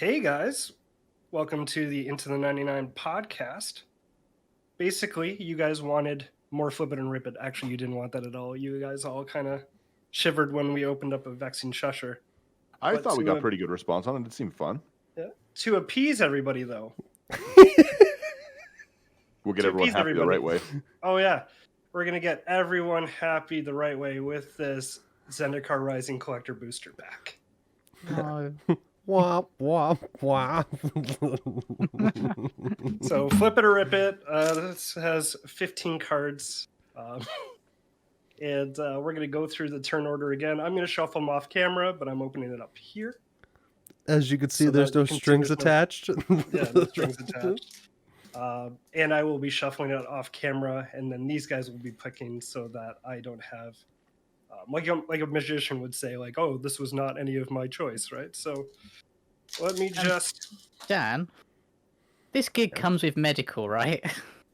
Hey guys, welcome to the Into the 99 podcast. Basically, you guys wanted more Flip It and Rip It. Actually, you didn't want that at all. You guys all kind of shivered when we opened up a Vexing Shusher. I But thought we to got pretty good response on it. It seemed fun. To appease everybody, though. We'll get To everyone appease happy the everybody. right way. Oh yeah, we're going to get everyone happy the right way with this Zendikar Rising Collector Booster pack. No. Womp, womp, womp. So Flip It or Rip It, this has 15 cards. And we're going to go through the turn order again. I'm going to shuffle them off camera, but I'm opening it up here. As you can see, So there's that no you can see strings there's no- attached. Yeah, no strings attached. And I will be shuffling it off camera, and then these guys will be picking so that I don't have, like a magician would say, like, oh, this was not any of my choice, right? So let me just... Dan, this gig comes with medical, right?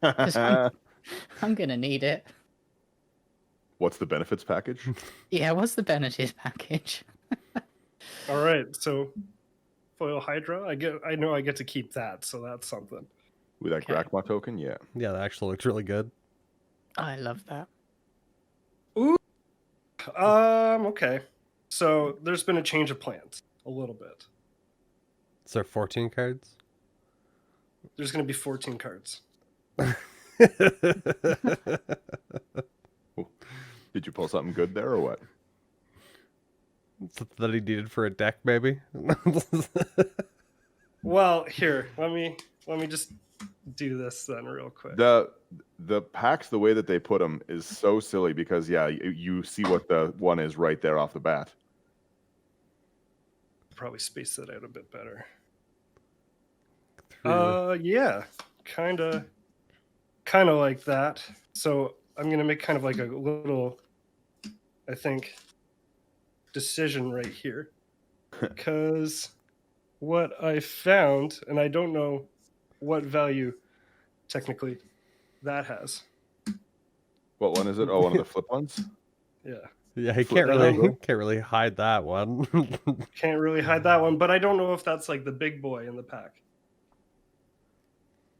'Cause I'm gonna need it. What's the benefits package? Yeah, what's the benefits package? All right, so foil Hydra, I know I get to keep that, so that's something. With that Okay. Grakma token? Yeah. Yeah, that actually looks really good. I love that. Okay. So there's been a change of plans a little bit. Is there 14 cards? There's going to be 14 cards. Did you pull something good there or what? Something that he needed for a deck, maybe? Well, here, let me just do this then real quick. The packs, the way that they put them is so silly because, yeah, you see what the one is right there off the bat. Probably space that out a bit better. Three- Yeah, kind of like that. So I'm going to make kind of like a little, I think, decision right here. Because what I found, and I don't know what value technically that has. What one is it? Oh, one of the flip ones? Yeah, Yeah, he Flip can't that really over. can't really hide that one. can't really hide that one, but I don't know if that's like the big boy in the pack.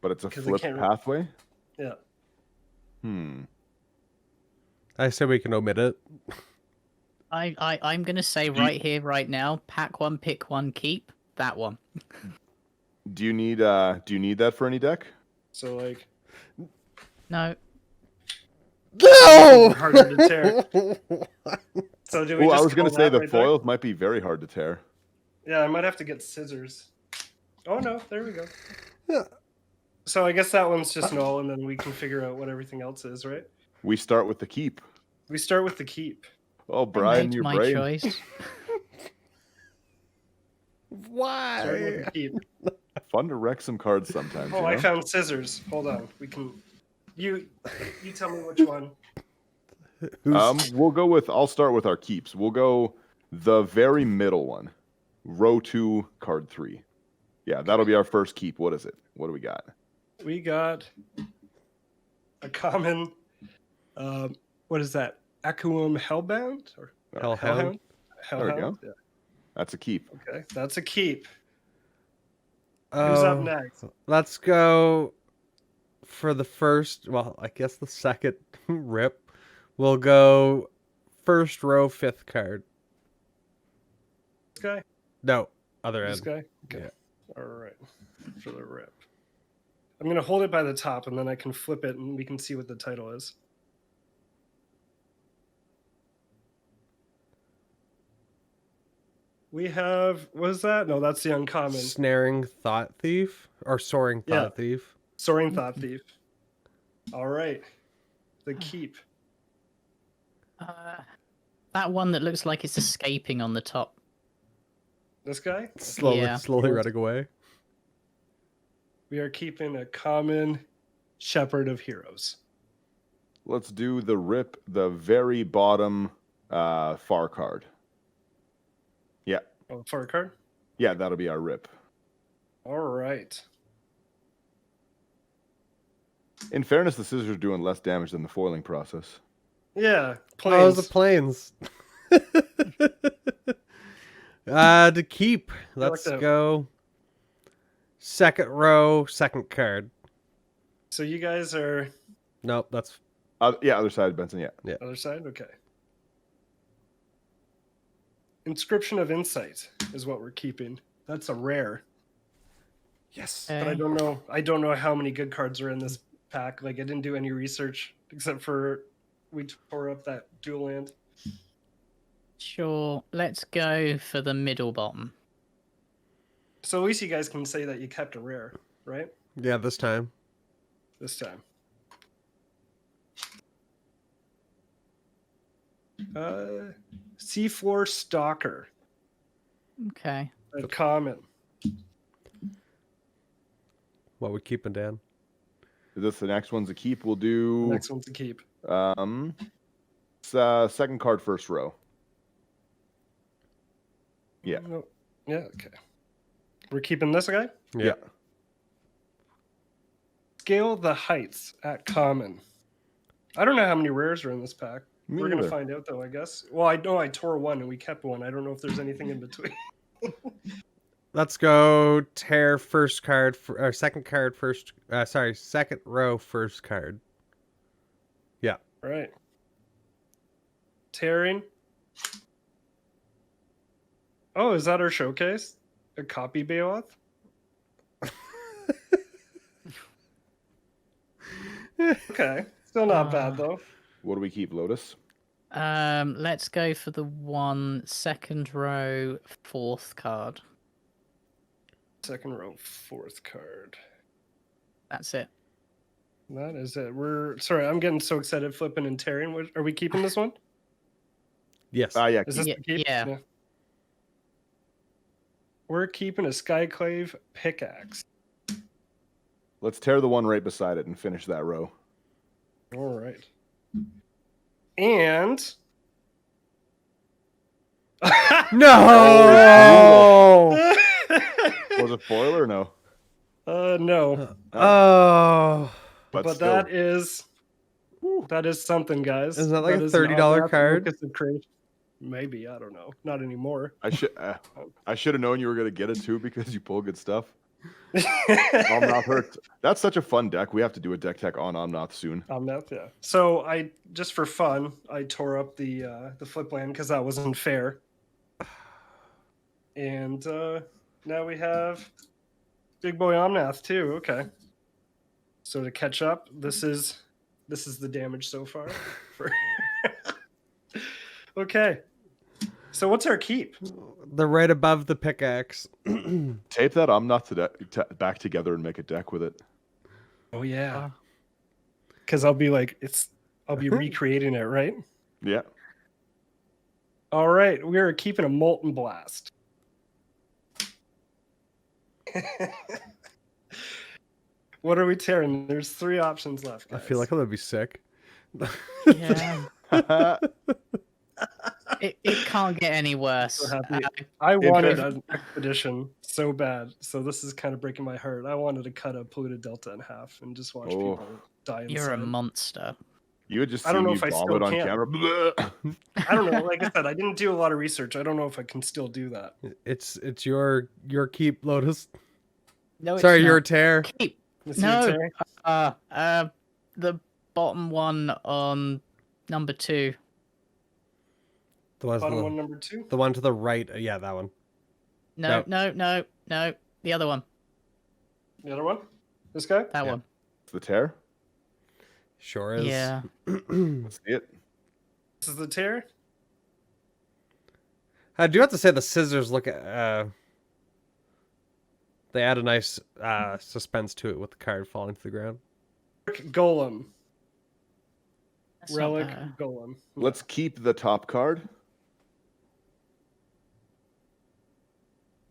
But it's a 'Cause I flip can't re- pathway? Yeah. I say we can omit it. I'm gonna say right here, right now, pack one, pick one, keep that one. Do you need that for any deck? So like No, No! harder to tear. So do we Well, I just was gonna call say that the right there? foils might be very hard to tear. Yeah, I might have to get scissors. Oh no, there we go. Yeah. So I guess that one's just null, and then we can figure out what everything else is, right? We start with the keep. We start with the keep. Oh, I Brian, made your my brain. choice. Start with Why? the keep. Fun to wreck some cards sometimes. Oh, you I know? found scissors. Hold on. We can. You tell me which one. I'll start with our keeps. We'll go the very middle one. Row 2, card 3. Yeah, that'll be our first keep. What is it? What do we got? We got a common. What is that? Akuum Hellbound or Hellhound. There we Hellhound? go. That's a keep. Okay, that's a keep. Who's up Oh, next? Let's go for the first, well, I guess the second rip. We'll go first row, fifth card. This guy? No, other This end. guy? Okay. Yeah. All right. For the rip. I'm going to hold it by the top and then I can flip it and we can see what the title is. We have, what is that? No, that's the uncommon. Snaring Thought Thief or Soaring Yeah. Thought Thief. Soaring Thought Thief. All right. The keep. That one that looks like it's escaping on the top. This guy? Slowly Yeah. running away. We are keeping a common Shepherd of Heroes. Let's do the rip, the very bottom far card. Yeah. Oh, for a card? Yeah, that'll be our rip. All right. In fairness, the scissors are doing less damage than the foiling process. Yeah. Oh, Planes. the planes. To keep. Let's that. go Second row, second card. So you guys are Nope, that's Yeah, other side, Benson. Yeah. other side? Okay. Inscription of Insight is what we're keeping. That's a rare. Yes. But I don't know how many good cards are in this pack. Like I didn't do any research except for we tore up that dual land. Sure, let's go for the middle bottom. So at least you guys can say that you kept a rare, right? yeah. This time. This time. Seafloor Stalker. Okay. A common. What we keeping, Dan? Is this the next one's a keep? We'll The do next one's a keep. second card, first row. Yeah. No. Yeah, okay. We're keeping this guy? Yeah. Scale the Heights at common. I don't know how many rares are in this pack. Me We're going to neither. find out, though, I guess. Well, I know I tore one and we kept one. I don't know if there's anything in between. Let's go tear first card or second card first. Sorry, second row first card. Yeah. All right. Tearing. Oh, is that our showcase? A copy Beowulf? Okay. Still not bad, though. What do we keep, Lotus? Let's go for the one second row fourth card. Second row, fourth card. That's it. That is it. Sorry, I'm getting so excited flipping and tearing. Are we keeping this one? Yes. Yeah. Is this Yeah, the keep? yeah. We're keeping a Skyclave pickaxe. Let's tear the one right beside it and finish that row. All right. And No. Was it foil or no? no. Oh. But still. that is something, guys. Isn't that like a is an $30 unwrapped card? Locus of Creation. Maybe, I don't know. Not anymore. I should have known you were gonna get it too because you pull good stuff. Omnath hurt. That's such a fun deck. We have to do a deck tech on Omnath soon. Omnath, yeah. So I just for fun, I tore up the flip land because that wasn't fair. And now we have Big Boy Omnath too. Okay. So to catch up, this is the damage so far. Okay. So what's our keep? They're right above the pickaxe. Tape that Omnath back together and make a deck with it. Oh yeah. Because I'll be recreating it, right? Yeah. All right, we are keeping a Molten Blast. What are we tearing? There's 3 options left, guys. I feel like I'm gonna be sick. Yeah. It can't get any worse. So happy. I wanted an expedition so bad, so this is kind of breaking my heart. I wanted to cut a polluted delta in half and just watch people die inside. You're a monster. You would just I see don't know me if I still vomit on can. camera. Bleh. I don't know. Like I said, I didn't do a lot of research. I don't know if I can still do that. It's your keep, Lotus. No, it's Sorry, not. your tear. Keep. Is it your No. turn? The bottom one on number 2. The one, Bottom one, number 2. the one to the right. Yeah, that one. No. The other one. The other one. This guy. That Yeah. one. It's the tear. Sure is. Yeah. Let's see it. This is the tear. I do have to say the scissors look at. They add a nice suspense to it with the card falling to the ground. Golem. That's not Relic bad. Golem. Let's keep the top card.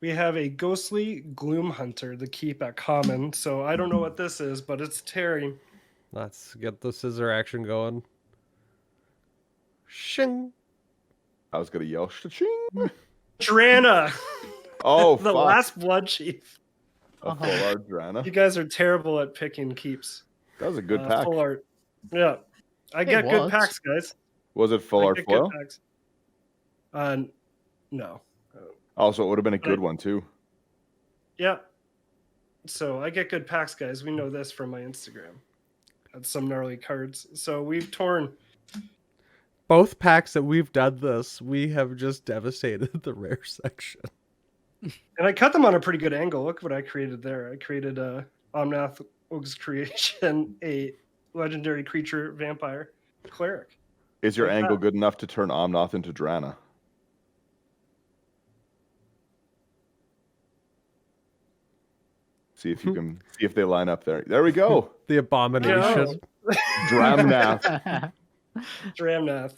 We have a Ghostly Gloom Hunter, the keep at common. So I don't know what this is, but it's tearing. Let's get the scissor action going. Shing. I was gonna yell "Shing!" Drana. Oh, The fuck. last Blood Chief. A full art Drana. You guys are terrible at picking keeps. That was a good pack. Full art. Yeah. I get good was. packs, guys. Was it full I art get good foil? packs. No. Also, it would have been a good one too. Yeah. So I get good packs, guys. We know this from my Instagram. That's some gnarly cards. So we've torn. Both packs that we've done this, we have just devastated the rare section. And I cut them on a pretty good angle. Look what I created there. I created a Omnath Og's creation, a legendary creature vampire cleric. Is your Like angle that. good enough to turn Omnath into Drana? See if you can see if they line up there. There we go. The abomination. Dramnath. Dramnath.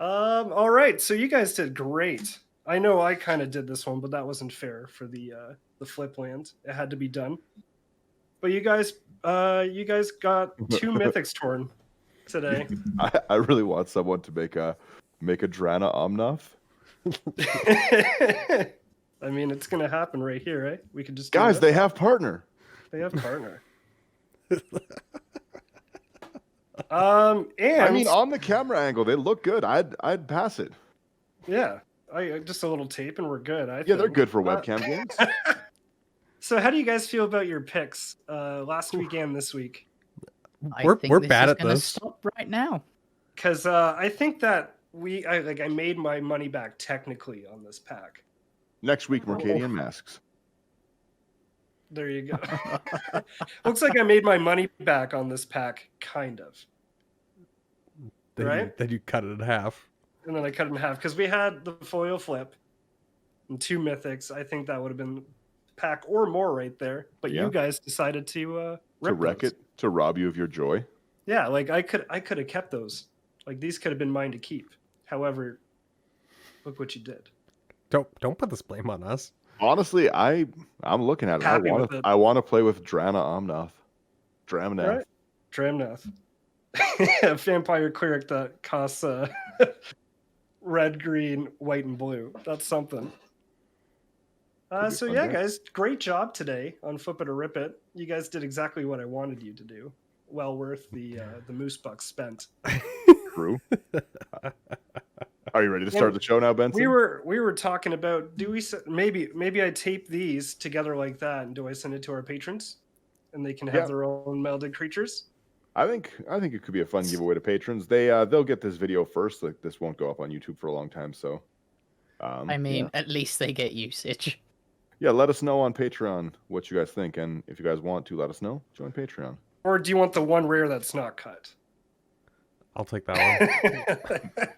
All right. So you guys did great. I know I kind of did this one, but that wasn't fair for the flip land. It had to be done. But you guys got 2 mythics torn today. I really want someone to make a Drana Omnath. I mean, it's gonna happen right here, right? We could just do Guys, this. they have partner. They have partner. And I mean, on the camera angle, they look good. I'd pass it. yeah, I just a little tape and we're good. Yeah, they're good for webcam games. So, how do you guys feel about your picks last week and this week? We're bad at this. Stop right now. Because I think that I made my money back technically on this pack. Next week, Mercadian Masks. There you go. Looks like I made my money back on this pack, kind of. Right? Then you cut it in half. And then I cut it in half because we had the foil flip and 2 mythics. I think that would have been pack or more right there. But Yeah. you guys decided to wreck those. it, to rob you of your joy. Yeah, like I could have kept those. Like these could have been mine to keep. However, look what you did. Don't put this blame on us. Honestly, I'm looking at it. Happy with it. I want to play with Drana Omnath. Dramnath. Right? Dramnath. A vampire cleric that costs red, green, white, and blue. That's something. Could be So fun yeah, game. guys, great job today on Flip It or Rip It. You guys did exactly what I wanted you to do. Well worth the moose bucks spent. True. Are you ready to start the show now, Benson? We were talking about maybe I tape these together like that, and do I send it to our patrons, and they can have Yeah. their own melded creatures? I think it could be a fun giveaway to patrons. They'll get this video first. Like this won't go up on YouTube for a long time. So, I mean, at least they get usage. yeah, let us know on Patreon what you guys think, and if you guys want to, let us know. Join Patreon. Or do you want the one rare that's not cut? I'll take that one.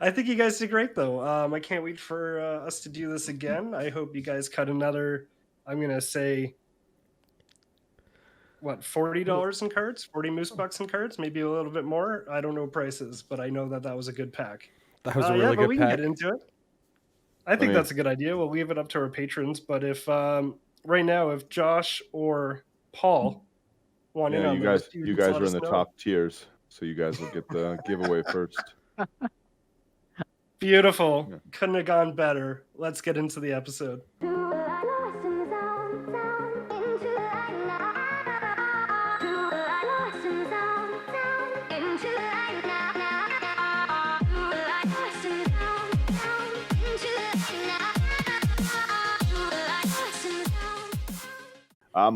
I think you guys did great, though. I can't wait for us to do this again. I hope you guys cut another. I'm gonna say, what, $40 in cards, 40 moose bucks in cards, maybe a little bit more. I don't know prices, but I know that was a good pack. That was a Yeah, really but good we pack. can get into it. I think that's a good idea. We'll leave it up to our patrons. But if right now, if Josh or Paul want in Yeah, on you this, guys just are let in us the know. top tiers, so you guys will get the giveaway first. Beautiful. Yeah. Couldn't have gone better. Let's get into the episode.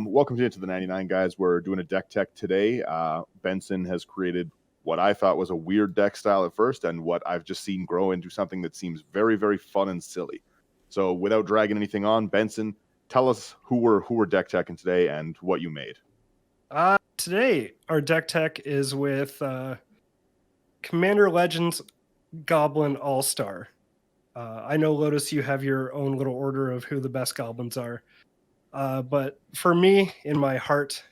Welcome to Into the 99, guys. We're doing a deck tech today. Benson has created what I thought was a weird deck style at first, and what I've just seen grow into something that seems very, very fun and silly. So, without dragging anything on, Benson, tell us who we're deck teching today and what you made. Today, our deck tech is with Commander Legends Goblin All-Star. I know, Lotus, you have your own little order of who the best goblins are. But for me, in my heart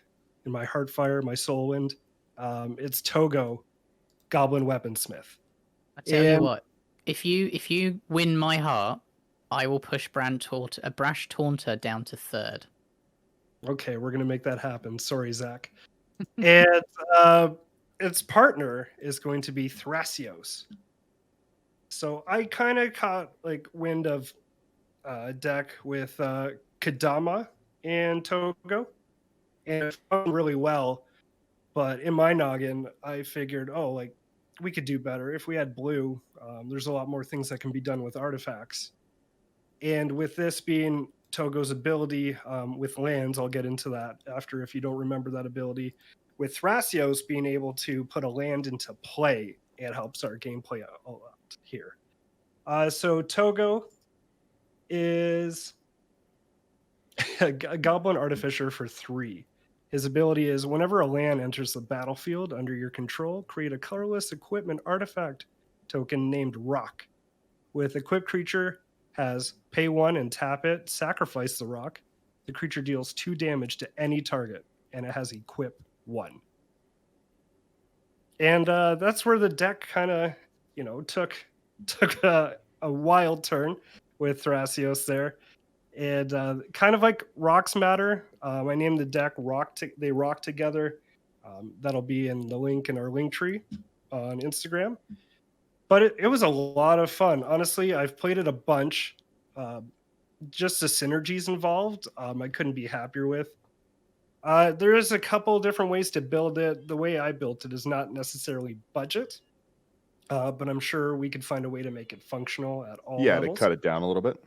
fire, my soul wind, it's Toggo, Goblin Weaponsmith. I tell you what, if you win my heart, I will push Brash Taunter down to 3rd. Okay, we're gonna make that happen. Sorry, Zach. And its partner is going to be Thrasios. So I kind of caught wind of a deck with Kadama and Toggo, and it went really well. But in my noggin, I figured, we could do better if we had blue. There's a lot more things that can be done with artifacts, and with this being Togo's ability with lands. I'll get into that after if you don't remember that ability. With Thrasios being able to put a land into play, it helps our gameplay a lot here. So Togo is a Goblin Artificer for 3. His ability is whenever a land enters the battlefield under your control, create a colorless equipment artifact token named Rock. With equipped creature, has pay 1 and tap it, sacrifice the rock. The creature deals 2 damage to any target, and it has equip 1. And that's where the deck kind of, took a wild turn with Thrasios there. And kind of like rocks matter. I named the deck They Rock Together. That'll be in the link in our link tree on Instagram. But it was a lot of fun. Honestly, I've played it a bunch. Just the synergies involved, I couldn't be happier with. There is a couple different ways to build it. The way I built it is not necessarily budget, but I'm sure we could find a way to make it functional at all levels. To cut it down a little bit.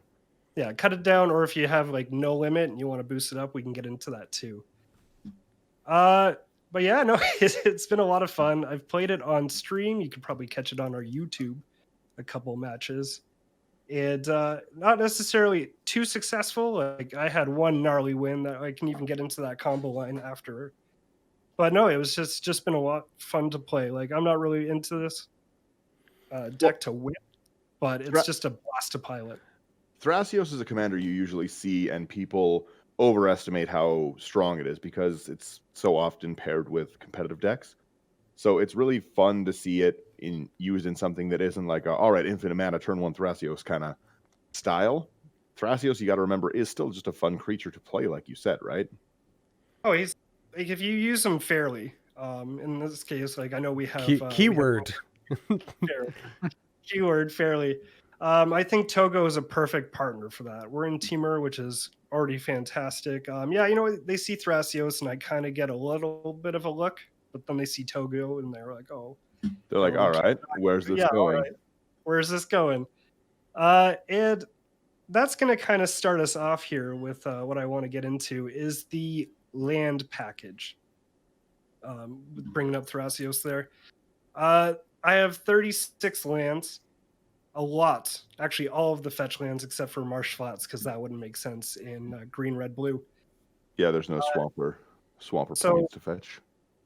Yeah, cut it down, or if you have like no limit and you want to boost it up, we can get into that too. But yeah, no, it's been a lot of fun. I've played it on stream. You could probably catch it on our YouTube, a couple matches. And not necessarily too successful. Like I had one gnarly win that I can even get into that combo line after. But no, it was just been a lot fun to play. Like I'm not really into this deck to win, but it's just a blast to pilot. Thrasios is a commander you usually see, and people overestimate how strong it is because it's so often paired with competitive decks. So it's really fun to see it used in something that isn't like all right, infinite mana, turn 1 Thrasios kind of style. Thrasios, you got to remember, is still just a fun creature to play, like you said, right? Oh, he's like if you use him fairly. In this case, like I know we have keyword. Keyword fairly. I think Togo is a perfect partner for that. We're in Teamer, which is already fantastic. They see Thrasios, and I kind of get a little bit of a look, but then they see Togo, and they're like, oh. They're like, all right, where's this going? Right. Where's this going? And that's going to kind of start us off here with what I want to get into is the land package. Bringing up Thrasios there. I have 36 lands. A lot. Actually, all of the fetch lands except for Marsh Flats, because that wouldn't make sense in green, red, blue. Yeah, there's no Swamper points to fetch.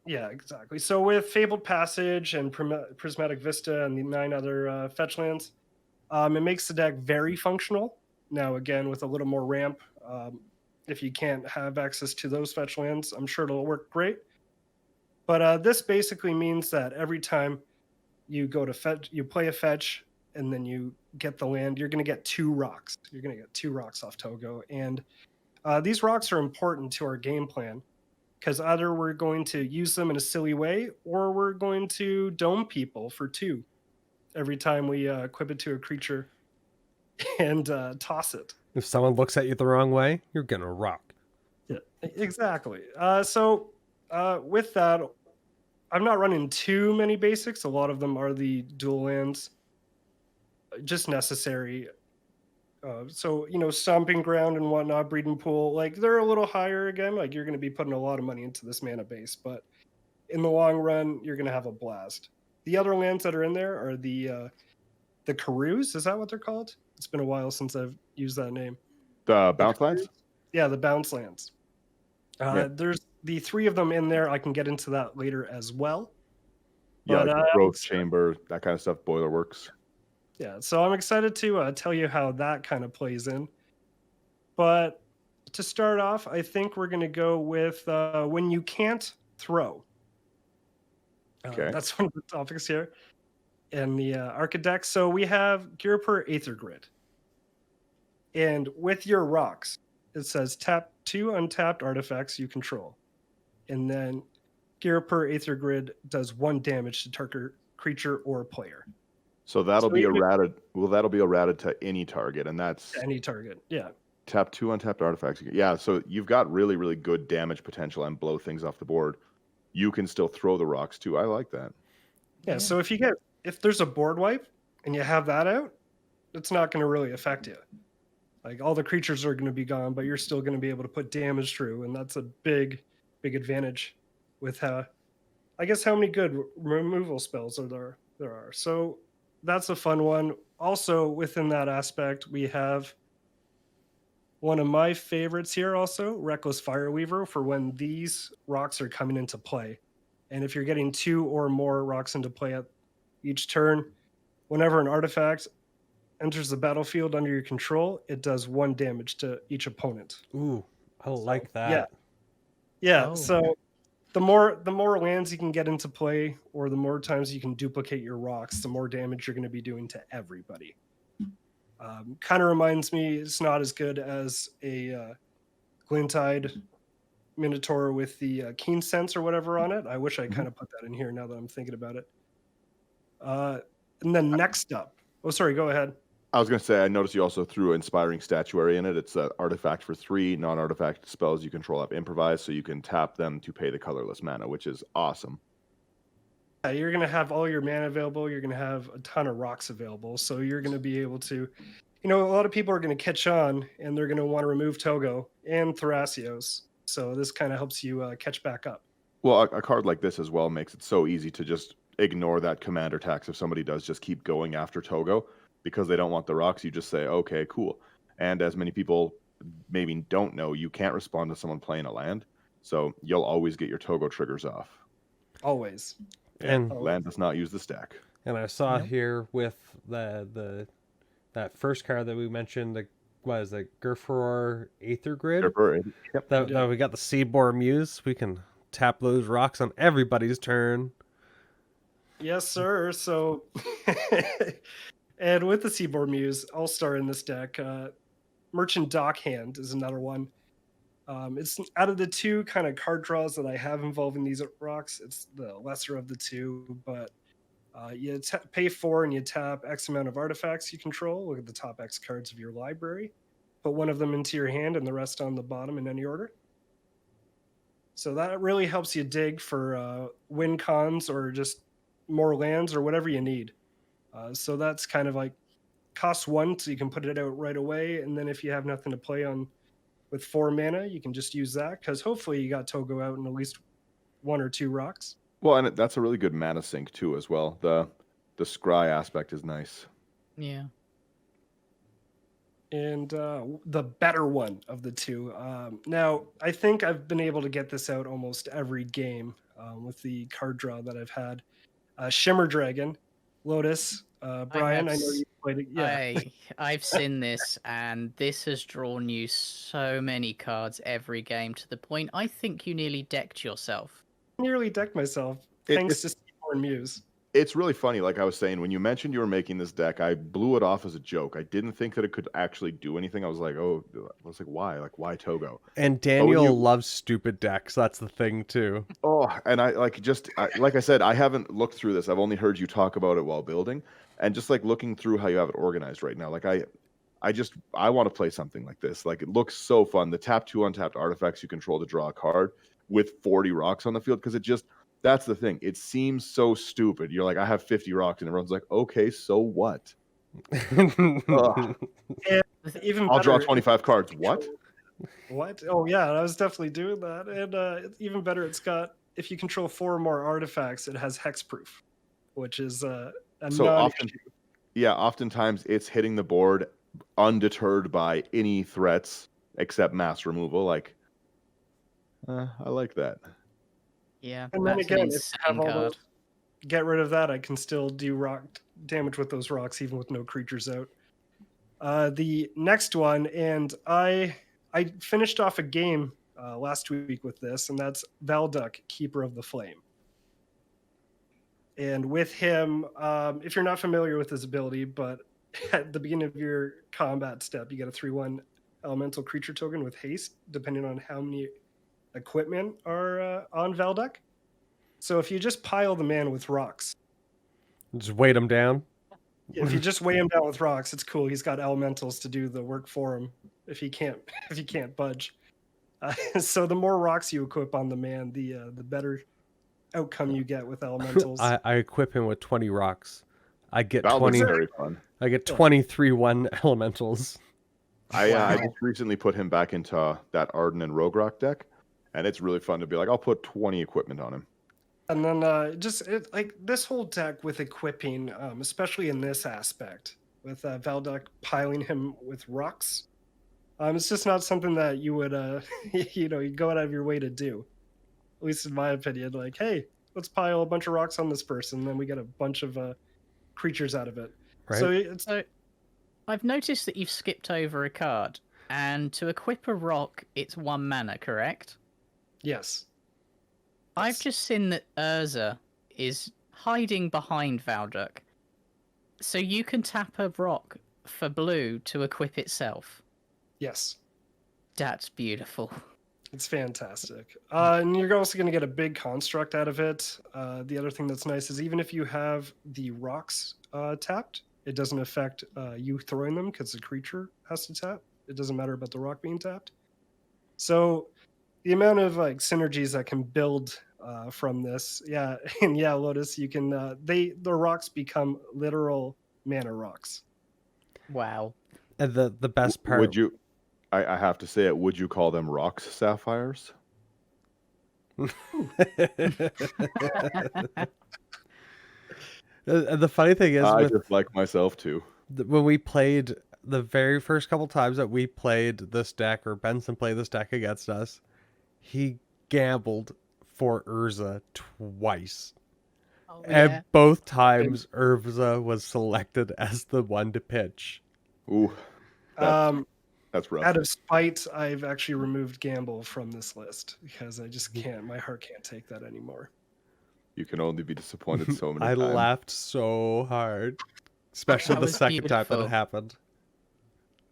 Yeah, exactly. So with Fabled Passage and Prismatic Vista and the 9 other fetch lands, it makes the deck very functional. Now, again, with a little more ramp, if you can't have access to those fetch lands, I'm sure it'll work great. But this basically means that every time you go to fetch, you play a fetch, and then you get the land, you're going to get 2 rocks. You're going to get 2 rocks off Togo. And these rocks are important to our game plan because either we're going to use them in a silly way or we're going to dome people for 2 every time we equip it to a creature and toss it. If someone looks at you the wrong way, you're going to rock. Yeah, exactly. So with that, I'm not running too many basics. A lot of them are the dual lands. Just necessary. Stomping Ground and whatnot, Breeding Pool, like they're a little higher again. Like you're going to be putting a lot of money into this mana base, but in the long run, you're going to have a blast. The other lands that are in there are the Karoos. Is that what they're called? It's been a while since I've used that name. The bounce lands? Yeah, the bounce lands. There's the 3 of them in there. I can get into that later as well. Yeah, like growth chamber, that kind of stuff, boiler works. Yeah, so I'm excited to tell you how that kind of plays in. But to start off, I think we're going to go with when you can't throw. Okay. That's one of the topics here in the Archideck. So we have Girper Aether Grid. And with your rocks, it says tap 2 untapped artifacts you control. And then Girper Aether Grid does 1 damage to target creature or player. So that'll be errated. Well, that'll be errated to any target, and that's any target. Yeah. Tap 2 untapped artifacts. Yeah, so you've got really, really good damage potential and blow things off the board. You can still throw the rocks too. I like that. Yeah. So if there's a board wipe and you have that out, it's not going to really affect you. Like all the creatures are going to be gone, but you're still going to be able to put damage through, and that's a big advantage with I guess how many good removal spells there are. So that's a fun one. Also within that aspect, we have one of my favorites here also, Reckless Fireweaver, for when these rocks are coming into play. And if you're getting 2 or more rocks into play at each turn, whenever an artifact enters the battlefield under your control, it does 1 damage to each opponent. Ooh, I like that. Yeah. Oh. So the more lands you can get into play, or the more times you can duplicate your rocks, the more damage you're going to be doing to everybody. Kind of reminds me, it's not as good as a Glintide Minotaur with the Keen Sense or whatever on it. I wish I kind of put that in here now that I'm thinking about it. And then next up, oh, sorry, go ahead. I was going to say, I noticed you also threw Inspiring Statuary in it. It's an artifact for 3 non-artifact spells you control have improvise, so you can tap them to pay the colorless mana, which is awesome. Yeah, you're going to have all your mana available. You're going to have a ton of rocks available. So you're going to be able to, a lot of people are going to catch on, and they're going to want to remove Toggo and Thrasios. So this kind of helps you catch back up. Well, a card like this as well makes it so easy to just ignore that commander tax if somebody does just keep going after Toggo because they don't want the rocks. You just say, okay, cool. And as many people maybe don't know, you can't respond to someone playing a land, so you'll always get your Toggo triggers off. Always. And land does not use the stack. And I saw here with that first card that we mentioned, the Gurfroar Aether Grid. Yep. That we got the Seaboard Muse. We can tap those rocks on everybody's turn. Yes, sir. So, and with the Seaboard Muse, All-Star in this deck, Merchant Dockhand is another one. It's out of the 2 kind of card draws that I have involving these rocks, it's the lesser of the 2, but you pay 4 and you tap X amount of artifacts you control. Look at the top X cards of your library. Put one of them into your hand and the rest on the bottom in any order. So that really helps you dig for win cons or just more lands or whatever you need. So that's kind of like costs 1, so you can put it out right away. And then if you have nothing to play on with 4 mana, you can just use that, because hopefully you got Toggo out in at least 1 or 2 rocks. Well, and that's a really good mana sink too as well. The scry aspect is nice. Yeah. And the better one of the 2. Now, I think I've been able to get this out almost every game with the card draw that I've had. Shimmer Dragon, Lotus. Brian, I know you played it. Yeah. I've seen this, and this has drawn you so many cards every game to the point I think you nearly decked yourself. Nearly decked myself, thanks to Seaboard Muse. It's really funny, like I was saying, when you mentioned you were making this deck, I blew it off as a joke. I didn't think that it could actually do anything. I was like, why? Like, why Toggo? And Daniel loves stupid decks. That's the thing, too. Oh, and I like I said, I haven't looked through this. I've only heard you talk about it while building. And just like looking through how you have it organized right now, like I want to play something like this. Like, it looks so fun. The tap 2 untapped artifacts you control to draw a card with 40 rocks on the field, because that's the thing. It seems so stupid. You're like, I have 50 rocks, and everyone's like, okay, so what? Even I'll draw 25 cards. What? What? Oh yeah, I was definitely doing that. And even better, it's got, if you control 4 or more artifacts, it has hexproof, which is oftentimes it's hitting the board undeterred by any threats except mass removal. Like, I like that. Yeah, and then again, if I have all those, get rid of that, I can still do rock damage with those rocks even with no creatures out. The next one, and I finished off a game last week with this, and that's Valduck, Keeper of the Flame. And with him, if you're not familiar with his ability, but at the beginning of your combat step, you get a 3/1 elemental creature token with haste, depending on how many equipment are on Valduck. So if you just pile the man with rocks, just weight him down. If you just weigh him down with rocks, it's cool. He's got elementals to do the work for him if he can't budge. So the more rocks you equip on the man, the better outcome you get with elementals. I equip him with 20 rocks. I get Valduck's 20. very fun. I get 23 1 elementals. I Wow. just recently put him back into that Arden and Rogrock deck, and it's really fun to be like, I'll put 20 equipment on him. And then like this whole deck with equipping, especially in this aspect, with Valduck piling him with rocks, it's just not something that you would you go out of your way to do. At least in my opinion, like, hey, let's pile a bunch of rocks on this person, then we get a bunch of creatures out of it. Right. So it's So, I've noticed that you've skipped over a card, and to equip a rock, it's 1 mana, correct? yes. I've Yes. just seen that Urza is hiding behind Valduck. So you can tap a rock for blue to equip itself. Yes. That's beautiful. It's fantastic. And you're also going to get a big construct out of it. The other thing that's nice is even if you have the rocks tapped, it doesn't affect you throwing them because the creature has to tap. It doesn't matter about the rock being tapped. So the amount of like synergies that can build from this, yeah, and yeah, Lotus, you can. The rocks become literal mana rocks. Wow. And the best part. Would you? I have to say it. Would you call them rocks sapphires? The funny thing is, I with just like myself too. when we played the very first couple times that we played this deck, or Benson played this deck against us, he gambled for Urza twice. Oh, And both times Urza was selected as the one to pitch. Ooh, that's Out rough. of spite, I've actually removed Gamble from this list because I just can't. My heart can't take that anymore. You can only be disappointed so many I times. laughed so hard, especially That the was second time that beautiful. it happened.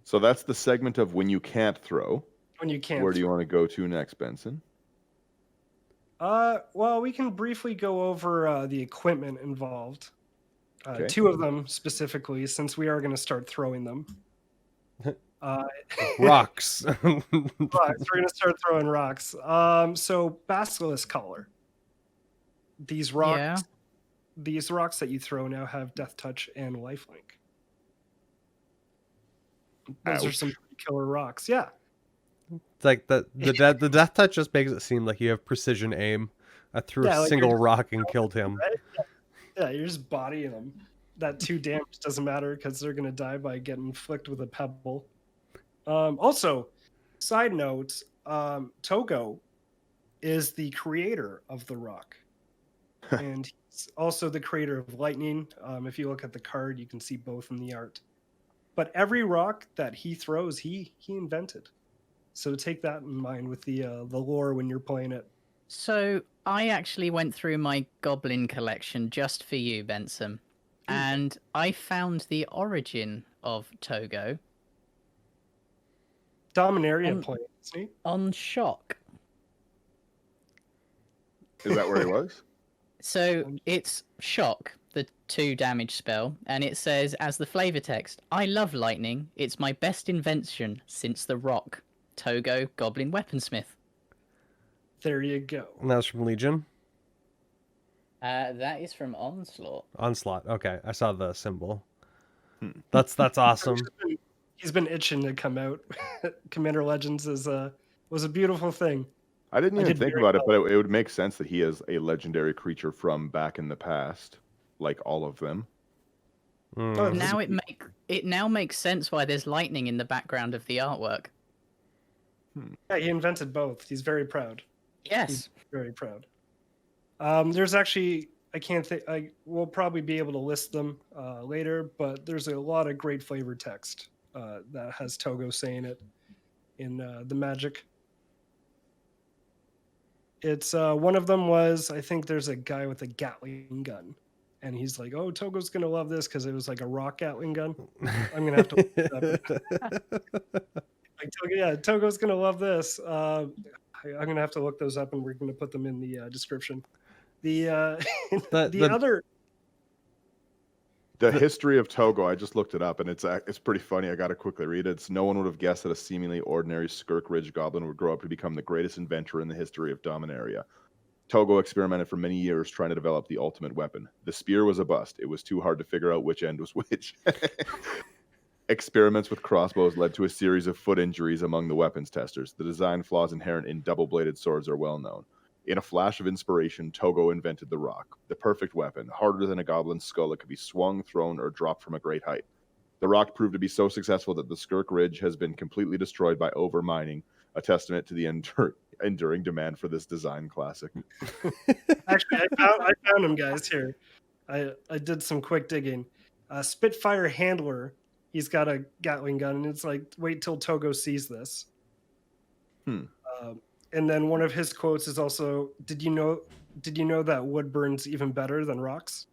So that's the segment of when you can't throw. When you can't. Where do you want to go to next, Benson? Well, we can briefly go over the equipment involved. Okay. 2 of them specifically, since we are going to start throwing them. Rocks. Rocks. We're going to start throwing rocks. So Basilisk Collar. These rocks, Yeah. these rocks that you throw now have Death Touch and Lifelink. Those are Ouch. some pretty killer rocks. Yeah. It's like the death touch just makes it seem like you have precision aim. I threw Yeah, a like single you're just- rock and killed him. Right? Yeah, you're just bodying them. That 2 damage doesn't matter because they're going to die by getting flicked with a pebble. Also, side note, Toggo is the creator of the rock. And he's also the creator of lightning. If you look at the card, you can see both in the art. But every rock that he throws, he invented. So take that in mind with the lore when you're playing it. So I actually went through my goblin collection just for you, Benson, and I found the origin of Toggo Dominaria playing, isn't he? on Shock. Is that where he was? So it's Shock, the 2 damage spell, and it says as the flavor text, "I love lightning. It's my best invention since the rock. Toggo, Goblin Weaponsmith." There you go. And that was from Legion. That is from Onslaught. Onslaught. Okay, I saw the symbol. That's awesome. He's been itching to come out. Commander Legends was a beautiful thing. I didn't I even did think very about it, but it would make sense that he is a legendary creature from back in the past, like all of them. Oh, Now it now makes sense why there's lightning in the background of the artwork. Yeah, he invented both. He's very proud. Yes. Very proud. There's actually, I can't think, we'll probably be able to list them later, but there's a lot of great flavor text that has Toggo saying it in the Magic. It's one of them was, I think there's a guy with a Gatling gun, and he's like, "Oh, Togo's gonna love this because it was like a rock Gatling gun." I'm gonna have to look it up. Like, Togo's gonna love this. I'm gonna have to look those up, and we're gonna put them in the description. The other. The history of Toggo, I just looked it up, and it's pretty funny. I got to quickly read it. It's no one would have guessed that a seemingly ordinary Skirk Ridge goblin would grow up to become the greatest inventor in the history of Dominaria. Toggo experimented for many years trying to develop the ultimate weapon. The spear was a bust. It was too hard to figure out which end was which. Experiments with crossbows led to a series of foot injuries among the weapons testers. The design flaws inherent in double-bladed swords are well known. In a flash of inspiration, Toggo invented the rock, the perfect weapon, harder than a goblin's skull that could be swung, thrown, or dropped from a great height. The rock proved to be so successful that the Skirk Ridge has been completely destroyed by over-mining, a testament to the enduring demand for this design classic. Actually, I found him, guys. Here, I did some quick digging. Spitfire Handler. He's got a Gatling gun, and it's like, wait till Toggo sees this. And then one of his quotes is also, "Did you know that wood burns even better than rocks?"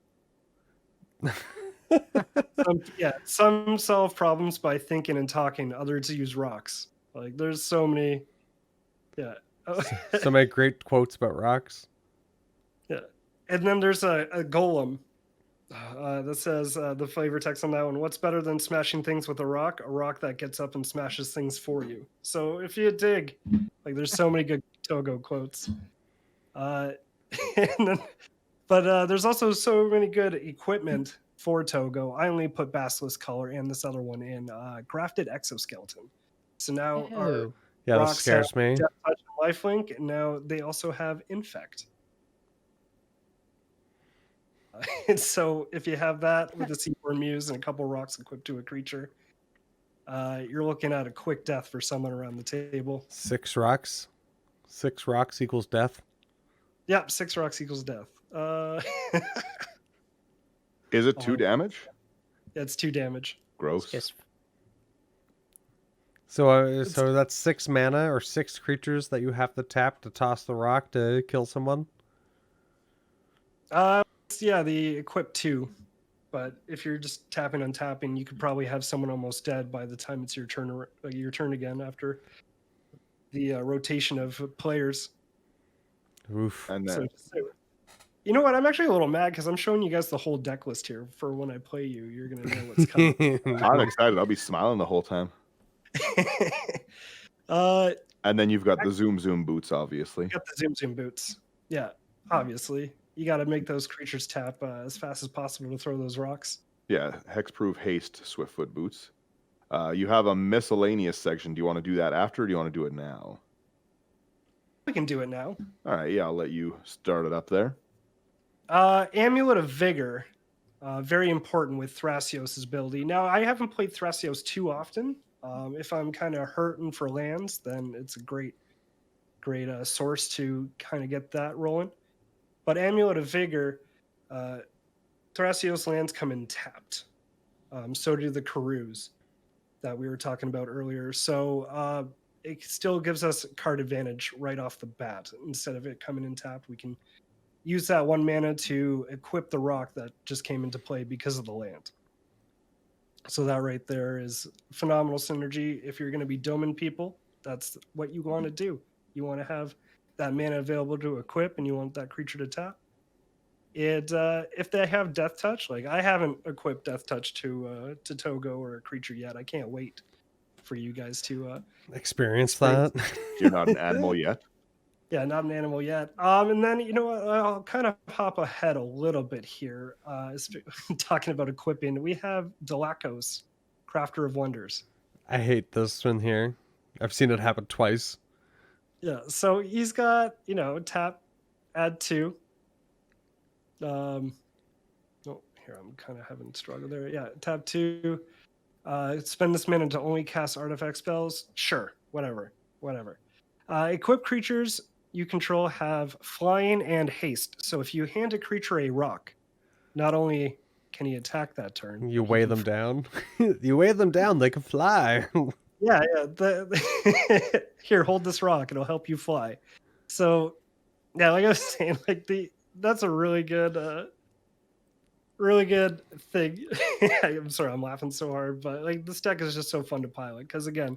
Some solve problems by thinking and talking. Others use rocks. Like, there's so many. Yeah. So many great quotes about rocks. Yeah. And then there's a golem that says the flavor text on that one. What's better than smashing things with a rock? A rock that gets up and smashes things for you. So if you dig, like, there's so many good Toggo quotes. But there's also so many good equipment for Toggo. I only put Basilisk Collar and this other one in grafted exoskeleton. So now our Yeah, that rocks scares have me. Death Touch and Lifelink, and now they also have Infect. And so if you have that with a Seaborn Muse and a couple rocks equipped to a creature, you're looking at a quick death for someone around the table. 6 rocks. 6 rocks equals death. Yep, 6 rocks equals death. Is it 2 damage? It's 2 damage. Gross. Just So that's 6 mana or 6 creatures that you have to tap to toss the rock to kill someone? Yeah, the equip 2. But if you're just tapping and tapping, you could probably have someone almost dead by the time it's your turn again after the rotation of players. Oof. And then, you know what? I'm actually a little mad because I'm showing you guys the whole deck list here. For when I play you, you're going to know what's coming. I'm excited. I'll be smiling the whole time. And then you've got the Zoom boots, obviously. Got the Zoom boots. Yeah, obviously. You got to make those creatures tap as fast as possible to throw those rocks. Yeah, hexproof haste Swiftfoot boots. You have a miscellaneous section. Do you want to do that after, or do you want to do it now? We can do it now. All right, yeah, I'll let you start it up there. Amulet of Vigor. Very important with Thrasios' ability. Now, I haven't played Thrasios too often. If I'm kind of hurting for lands, then it's a great source to kind of get that rolling. But Amulet of Vigor, Thrasios lands come in tapped. So do the Karus that we were talking about earlier. So it still gives us card advantage right off the bat. Instead of it coming in tapped, we can use that 1 mana to equip the rock that just came into play because of the land. So that right there is phenomenal synergy. If you're going to be doming people, that's what you want to do. You want to have that mana available to equip, and you want that creature to tap. If they have Death Touch, like I haven't equipped Death Touch to Toggo or a creature yet. I can't wait for you guys to experience that. You're not an animal yet. Yeah, not an animal yet. And then, you know what, I'll kind of hop ahead a little bit here. Talking about equipping, we have Delacos, Crafter of Wonders. I hate this one here. I've seen it happen twice. Yeah, so he's got, tap, add 2. Here, I'm kind of having a struggle there. Yeah, tap 2. Spend this mana to only cast artifact spells. Sure, whatever. Equip creatures you control have flying and haste. So if you hand a creature a rock, not only can he attack that turn, you weigh them down. You weigh them down, they can fly. Yeah. Here, hold this rock. It'll help you fly. So, yeah, like I was saying, that's a really good thing. I'm sorry, I'm laughing so hard, but this deck is just so fun to pilot. Because again,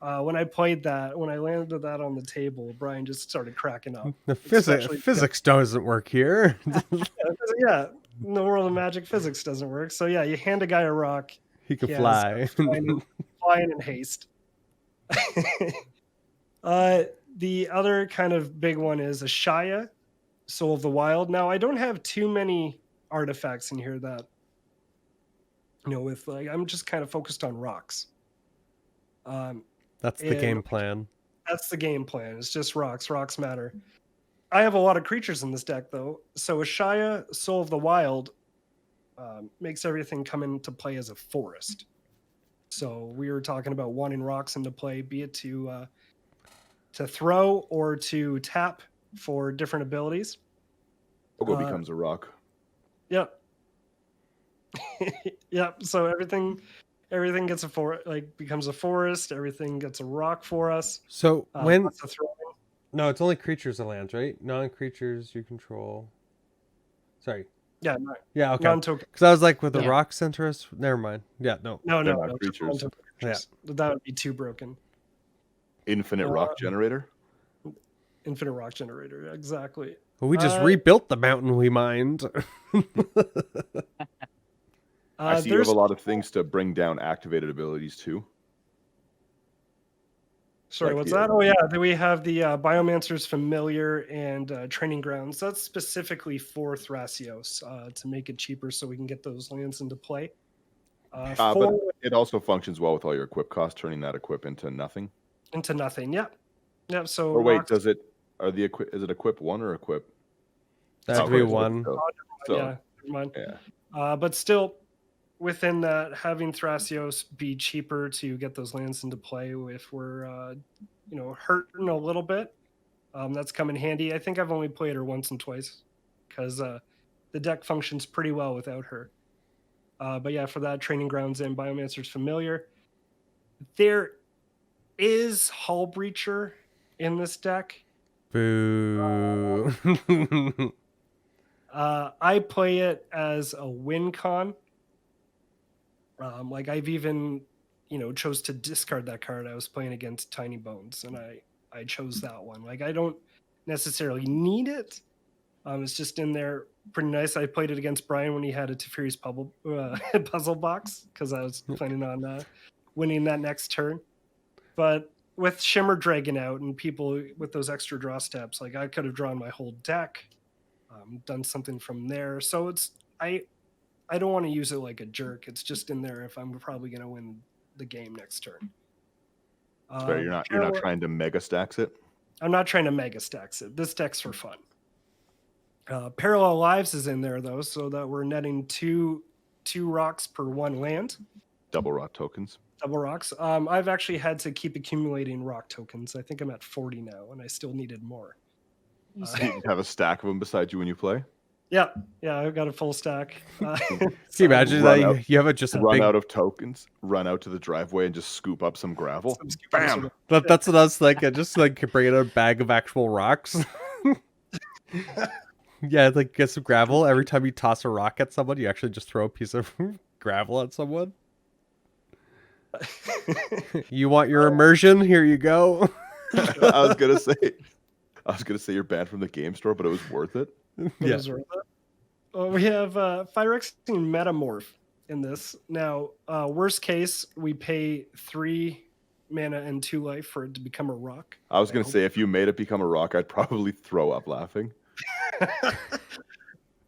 when I landed that on the table, Brian just started cracking up. The physics doesn't work here. Yeah, in the world of Magic, physics doesn't work. So yeah, you hand a guy a rock, he can fly. Flying in haste. The other kind of big one is Ashaya, Soul of the Wild. Now, I don't have too many artifacts in here that with like I'm just kind of focused on rocks. That's the And game plan. that's the game plan. It's just rocks. Rocks matter. I have a lot of creatures in this deck, though. So Ashaya, Soul of the Wild, makes everything come into play as a forest. So we were talking about wanting rocks into play, be it to throw or to tap for different abilities. Toggo becomes a rock. Yep. Yep. So everything gets becomes a forest. Everything gets a rock for us. So when Lots of throwing. no, it's only creatures and lands, right? Non-creatures you control. Sorry. Yeah, Yeah, okay. non-token. Because I was like, with the Yeah. rocks interest, never mind. Yeah, no. No, They're no, not no. just creatures. non-token creatures. That would be too broken. Infinite rock generator. Infinite rock generator. Exactly. Well, we just rebuilt the mountain we mined. I see you have There's a lot of things to bring down activated abilities too. Sorry, Like what's the- that? Oh yeah, then we have the Biomancer's Familiar and Training Grounds. That's specifically for Thrasios to make it cheaper so we can get those lands into play. But it also functions well with all your equip costs, turning that equip into nothing. Into nothing. Yep. Yep. So Or wait, rocks- is it equip 1 or equip? That'd Oh, be it's one. so- yeah, so, never mind. yeah. But still, within that, having Thrasios be cheaper to get those lands into play if we're hurting a little bit, that's come in handy. I think I've only played her once and twice because the deck functions pretty well without her. But yeah, for that, Training Grounds and Biomancer's Familiar. There is Hull Breacher in this deck. Boo. I play it as a win con. Like I've even, chose to discard that card. I was playing against Tiny Bones, and I chose that one. Like I don't necessarily need it. It's just in there, pretty nice. I played it against Brian when he had a Teferi's puzzle box because I was planning on winning that next turn. But with Shimmer Dragon out and people with those extra draw steps, like I could have drawn my whole deck, done something from there. So I don't want to use it like a jerk. It's just in there if I'm probably going to win the game next turn. Sorry, you're not trying to mega stacks it. I'm not trying to mega stacks it. This deck's for fun. Parallel Lives is in there though, so that we're netting two rocks per one land. Double rock tokens. Double rocks. I've actually had to keep accumulating rock tokens. I think I'm at 40 now, and I still needed more. You have a stack of them beside you when you play. Yeah, I've got a full stack. Can you imagine run that out- you have just a Run big... out of tokens, run out to the driveway, and just scoop up some gravel. Bam! That's what I was like. I just bring in a bag of actual rocks. Yeah, get some gravel. Every time you toss a rock at someone, you actually just throw a piece of gravel at someone. You want your immersion? Here you go. I was gonna say you're banned from the game store, but it was worth it. Yeah. We have Phyrexian Metamorph in this. Now, worst case, we pay 3 mana and 2 life for it to become a rock. I was gonna say if you made it become a rock, I'd probably throw up laughing.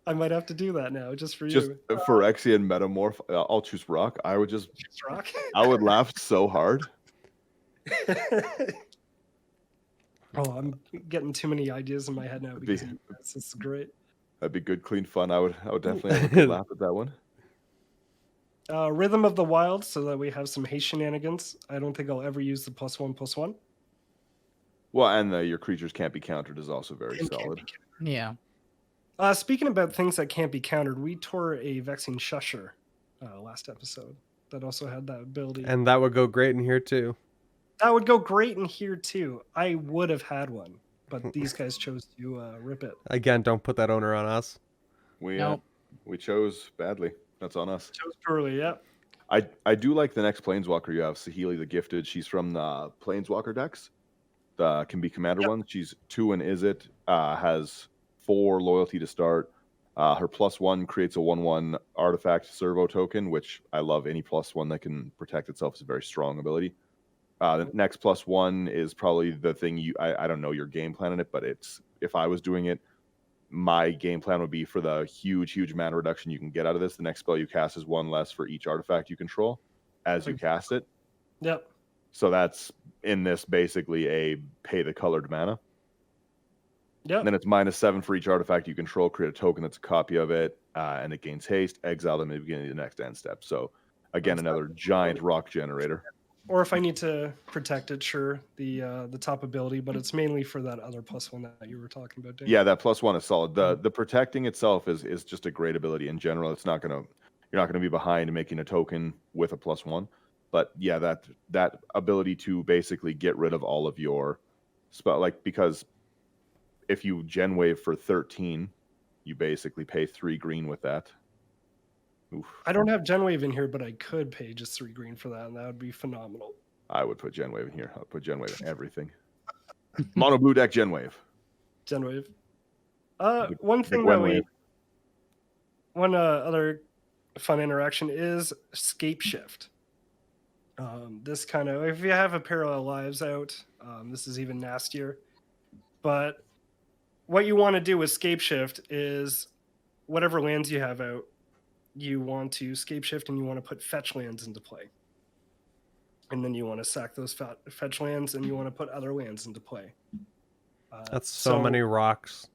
I might have to do that now, just for Just you. Phyrexian Metamorph. I'll choose rock. I would just. Just rock. I would laugh so hard. Oh, I'm getting too many ideas in my head now because this is great. That'd be good, clean fun. I would definitely have a good laugh at that one. Rhythm of the Wild, so that we have some haste shenanigans. I don't think I'll ever use the +1/+1. Well, and your creatures can't be countered is also very And can't solid. be Yeah. Speaking about things that can't be countered, we tore a Vexing Shusher last episode that also had that ability. And that would go great in here too. That would go great in here too. I would have had one, but these guys chose to rip it. Again, don't put that owner on us. We Nope. we chose badly. That's on us. Chose poorly, yeah. I do like the next Planeswalker you have, Saheeli the Gifted. She's from the Planeswalker decks. The can be commander one. She's 2 and is it has 4 loyalty to start. Her +1 creates a 1/1 artifact servo token, which I love. Any +1 that can protect itself is a very strong ability. The next +1 is probably the thing I don't know your game plan in it, but it's if I was doing it, my game plan would be for the huge mana reduction you can get out of this. The next spell you cast is 1 less for each artifact you control as you cast it. Yep. So that's in this basically a pay the colored mana. Yep. And then it's -7 for each artifact you control. Create a token that's a copy of it, and it gains haste. Exile them at the beginning of the next end step. So again, That's another giant rock generator. Or if I need to protect it, sure, the top ability, but it's mainly for that other +1 that you were talking about, Dave. Yeah, that +1 is solid. The protecting itself is just a great ability in general. It's not gonna you're not gonna be behind making a token with a +1. But yeah, that ability to basically get rid of all of your spell, like, because if you gen wave for 13, you basically pay 3 green with that. Oof. I don't have Genwave in here, but I could pay just 3 green for that, and that would be phenomenal. I would put gen wave in here. I would put gen wave in everything. Mono blue deck gen wave. Genwave. The One thing Gwen that we, wave. one other fun interaction is scape shift. This kind of, if you have a parallel lives out, this is even nastier. But what you want to do with scape shift is whatever lands you have out, you want to scape shift and you want to put fetch lands into play. And then you want to sack those fetch lands and you want to put other lands into play. That's so many rocks.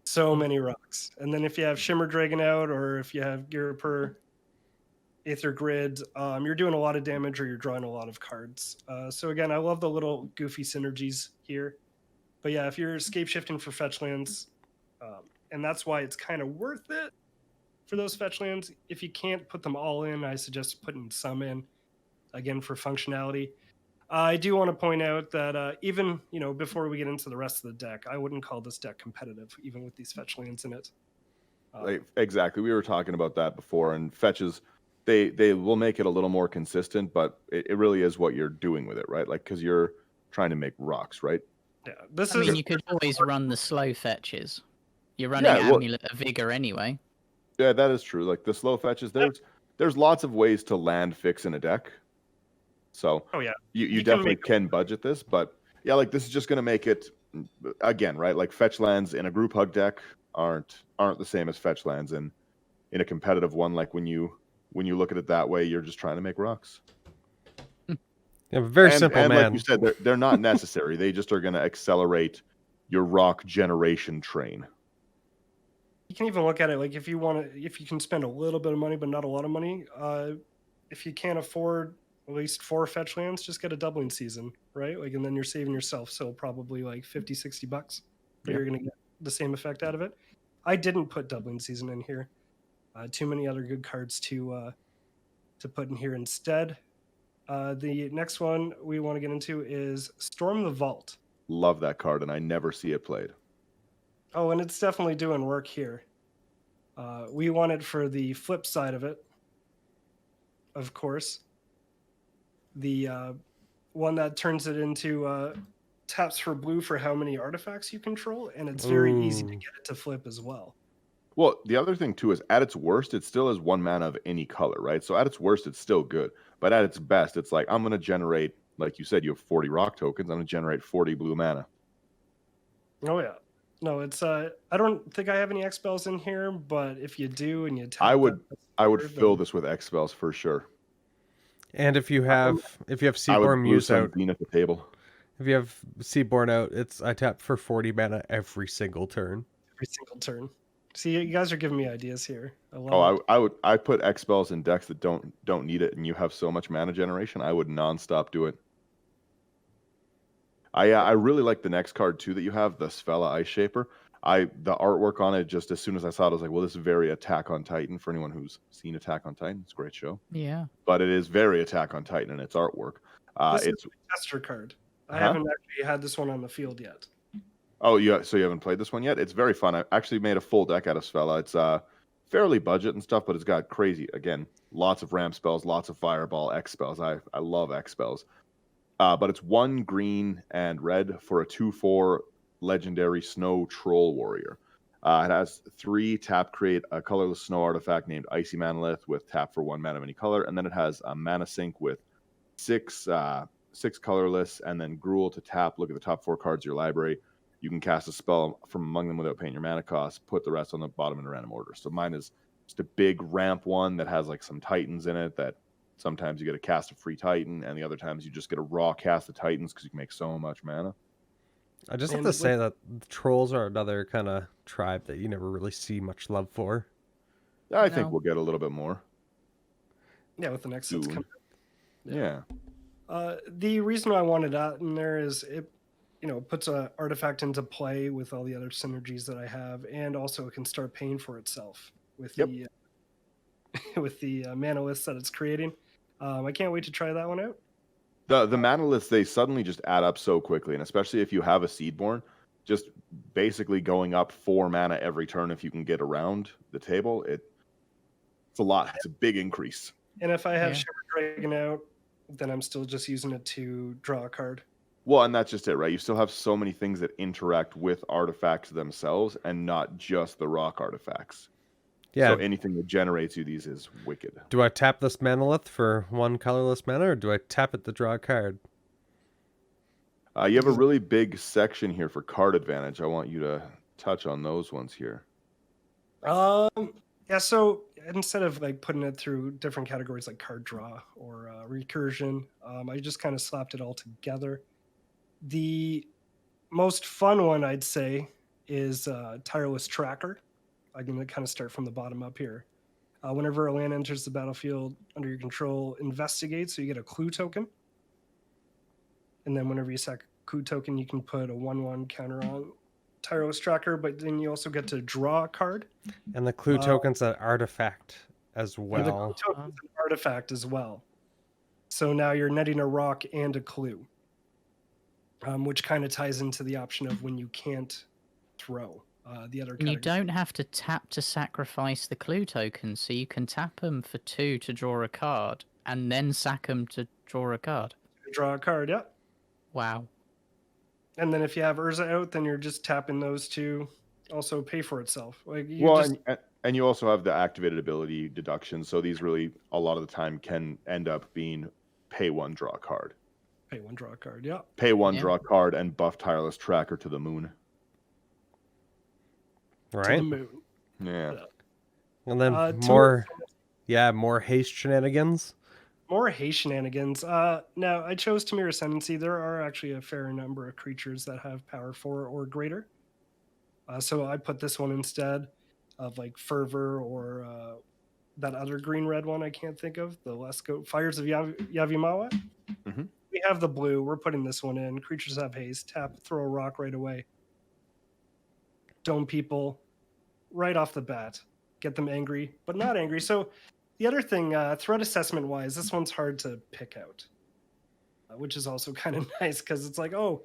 So many rocks. And then if you have Shimmer Dragon out, or if you have Gear per Aether Grid, you're doing a lot of damage or you're drawing a lot of cards. So again, I love the little goofy synergies here. But yeah, if you're scape shifting for fetch lands, and that's why it's kind of worth it for those fetch lands. If you can't put them all in, I suggest putting some in, again, for functionality. I do want to point out that even, before we get into the rest of the deck, I wouldn't call this deck competitive, even with these fetch lands in it. Exactly. We were talking about that before, and fetches, they will make it a little more consistent, but it really is what you're doing with it, right? Like, because you're trying to make rocks, right? Yeah, I mean, you could always run the slow fetches. You're running Amulet of Vigor anyway. Yeah, that is true. Like the slow fetches, there's lots of ways to land fix in a deck. So you definitely can budget this, but yeah, like this is just going to make it, again, right? Like fetch lands in a group hug deck aren't the same as fetch lands in a competitive one. Like when you look at it that way, you're just trying to make rocks. Yeah, very simple, and man. Like you said, they're not necessary. They just are going to accelerate your rock generation train. You can even look at it like if you can spend a little bit of money, but not a lot of money. If you can't afford at least 4 fetch lands, just get a doubling season, right? Like, and then you're saving yourself so probably like $50-$60, but you're going to get the same effect out of it. I didn't put doubling season in here. Too many other good cards to put in here instead. The next one we want to get into is Storm the Vault. Love that card, and I never see it played. Oh, and it's definitely doing work here. We want it for the flip side of it, of course. The one that turns it into taps for blue for how many artifacts you control, and it's very easy to get it to flip as well. Well, the other thing too is at its worst, it still is 1 mana of any color, right? So at its worst, it's still good. But at its best, it's like, I'm going to generate, like you said, you have 40 rock tokens. I'm going to generate 40 blue mana. Oh, yeah. No, it's I don't think I have any X spells in here, but if you do and you tap I would fill this with X spells for sure. And if you have Seaborn Muse out, at the table. If you have Seaborn out, I tap for 40 mana every single turn. Every single turn. See, you guys are giving me ideas here. I put X spells in decks that don't need it, and you have so much mana generation. I would nonstop do it. I really like the next card too that you have, the Svella Ice Shaper. The artwork on it, just as soon as I saw it, I was like, well, this is very Attack on Titan. For anyone who's seen Attack on Titan, it's a great show. Yeah. But it is very Attack on Titan in its artwork. It's a tester card. I haven't actually had this one on the field yet. Oh, so you haven't played this one yet? It's very fun. I actually made a full deck out of Svella. It's fairly budget and stuff, but it's got crazy, again, lots of ramp spells, lots of fireball, X spells. I love X spells. But it's 1 green and red for a 2/4 legendary snow troll warrior. It has 3 tap, create a colorless snow artifact named Icy Manolith with tap for 1 mana of any color, and then it has a mana sink with 6 colorless, and then Gruul to tap. Look at the top 4 cards of your library. you can cast a spell from among them without paying your mana cost, put the rest on the bottom in a random order. So mine is just a big ramp one that has like some Titans in it that sometimes you get a cast a free Titan, and the other times you just get a raw cast of Titans because you can make so much mana. I just have And to with- say that the trolls are another kind of tribe that you never really see much love for. I think No. we'll get a little bit more Yeah, with the next sets soon. coming. Yeah. The reason why I wanted that in there is it, puts a artifact into play with all the other synergies that I have, and also it can start paying for itself with Yep. the with the mana list that it's creating. I can't wait to try that one out. The mana lists, they suddenly just add up so quickly, and especially if you have a Seedborn, just basically going up 4 mana every turn if you can get around the table, it's a lot. It's a big increase. And if I have Yeah. Shimmer Dragon out, then I'm still just using it to draw a card. Well, and that's just it, right? You still have so many things that interact with artifacts themselves and not just the rock artifacts. Yeah. So anything that generates you these is wicked. Do I tap this Manolith for 1 colorless mana, or do I tap it to draw a card? You have a really big section here for card advantage. I want you to touch on those ones here. Yeah, so instead of like putting it through different categories like card draw or recursion, I just kind of slapped it all together. The most fun one I'd say is Tireless Tracker. I'm going to kind of start from the bottom up here. Whenever a land enters the battlefield under your control, investigate, so you get a clue token. And then whenever you sack a clue token, you can put a 1/1 counter on Tireless Tracker, but then you also get to draw a card. And the clue Uh, token's an artifact as And the clue well. token's an artifact as well. So now you're netting a rock and a clue, which kind of ties into the option of when you can't throw the other And you category. don't have to tap to sacrifice the clue tokens, so you can tap them for 2 to draw a card, and then sack them to draw a card. Draw a card, yeah. Wow. And then if you have Urza out, then you're just tapping those to also pay for itself. Like you Well, just and you also have the activated ability deduction. So these really, a lot of the time, can end up being pay 1, draw a card. pay 1, draw a card, yeah. Pay 1, Yeah. draw a card, and buff Tireless Tracker to the moon. To the Right? moon. Yeah. And then Two- more haste shenanigans. More haste shenanigans. Now, I chose Tamir Ascendancy. There are actually a fair number of creatures that have power 4 or greater. So I put this one instead of like Fervor or that other green-red one I can't think of. The Let's Go Fires of Yavimawa. Mhm. We have the blue. We're putting this one in. Creatures have haste. Tap, throw a rock right away. Dome people right off the bat. Get them angry, but not angry. So the other thing, threat assessment wise, this one's hard to pick out, which is also kind of nice because it's like, oh,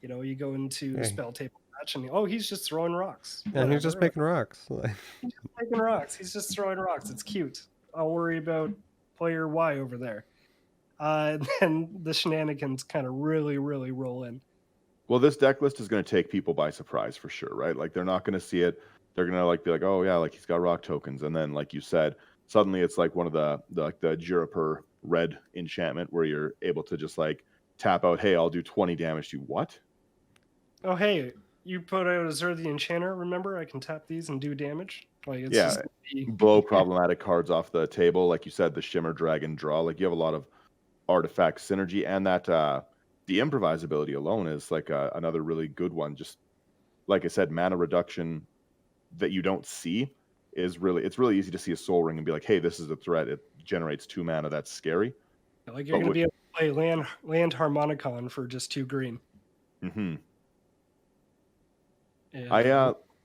you go into the Hey. spell table match and he's just throwing rocks. And he's just Whatever. making rocks. Making rocks. He's just throwing rocks. It's cute. I'll worry about player Y over there. And then the shenanigans kind of really, really roll in. Well, this deck list is going to take people by surprise for sure, right? Like they're not going to see it. They're going to be like, oh yeah, like he's got rock tokens, and then like you said, suddenly it's like one of the Juriper red enchantment where you're able to just like tap out, hey, I'll do 20 damage to you. What? Oh, hey, you put out Azur the Enchanter. Remember, I can tap these and do damage. Like it's Yeah. just the- Blow problematic cards off the table, like you said, the Shimmer Dragon draw. Like you have a lot of artifact synergy, and that the improvisability alone is like another really good one. Just like I said, mana reduction that you don't see is it's really easy to see a Soul Ring and be like, hey, this is a threat. It generates 2 mana. That's scary. like you're But going to be able to play land Harmonicon for just 2 green. Mm-hmm. And,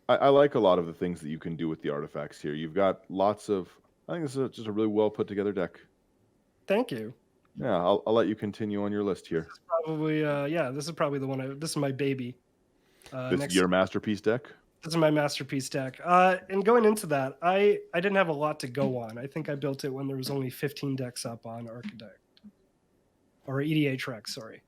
I like a lot of the things that you can do with the artifacts here. You've got lots of. I think this is just a really well put together deck. thank you. Yeah, I'll let you continue on your list here. Probably, this is probably the one. This is my baby. This is your masterpiece deck. This is my masterpiece deck. And going into that, I didn't have a lot to go on. I think I built it when there was only 15 decks up on Architect or EDH Rec, sorry.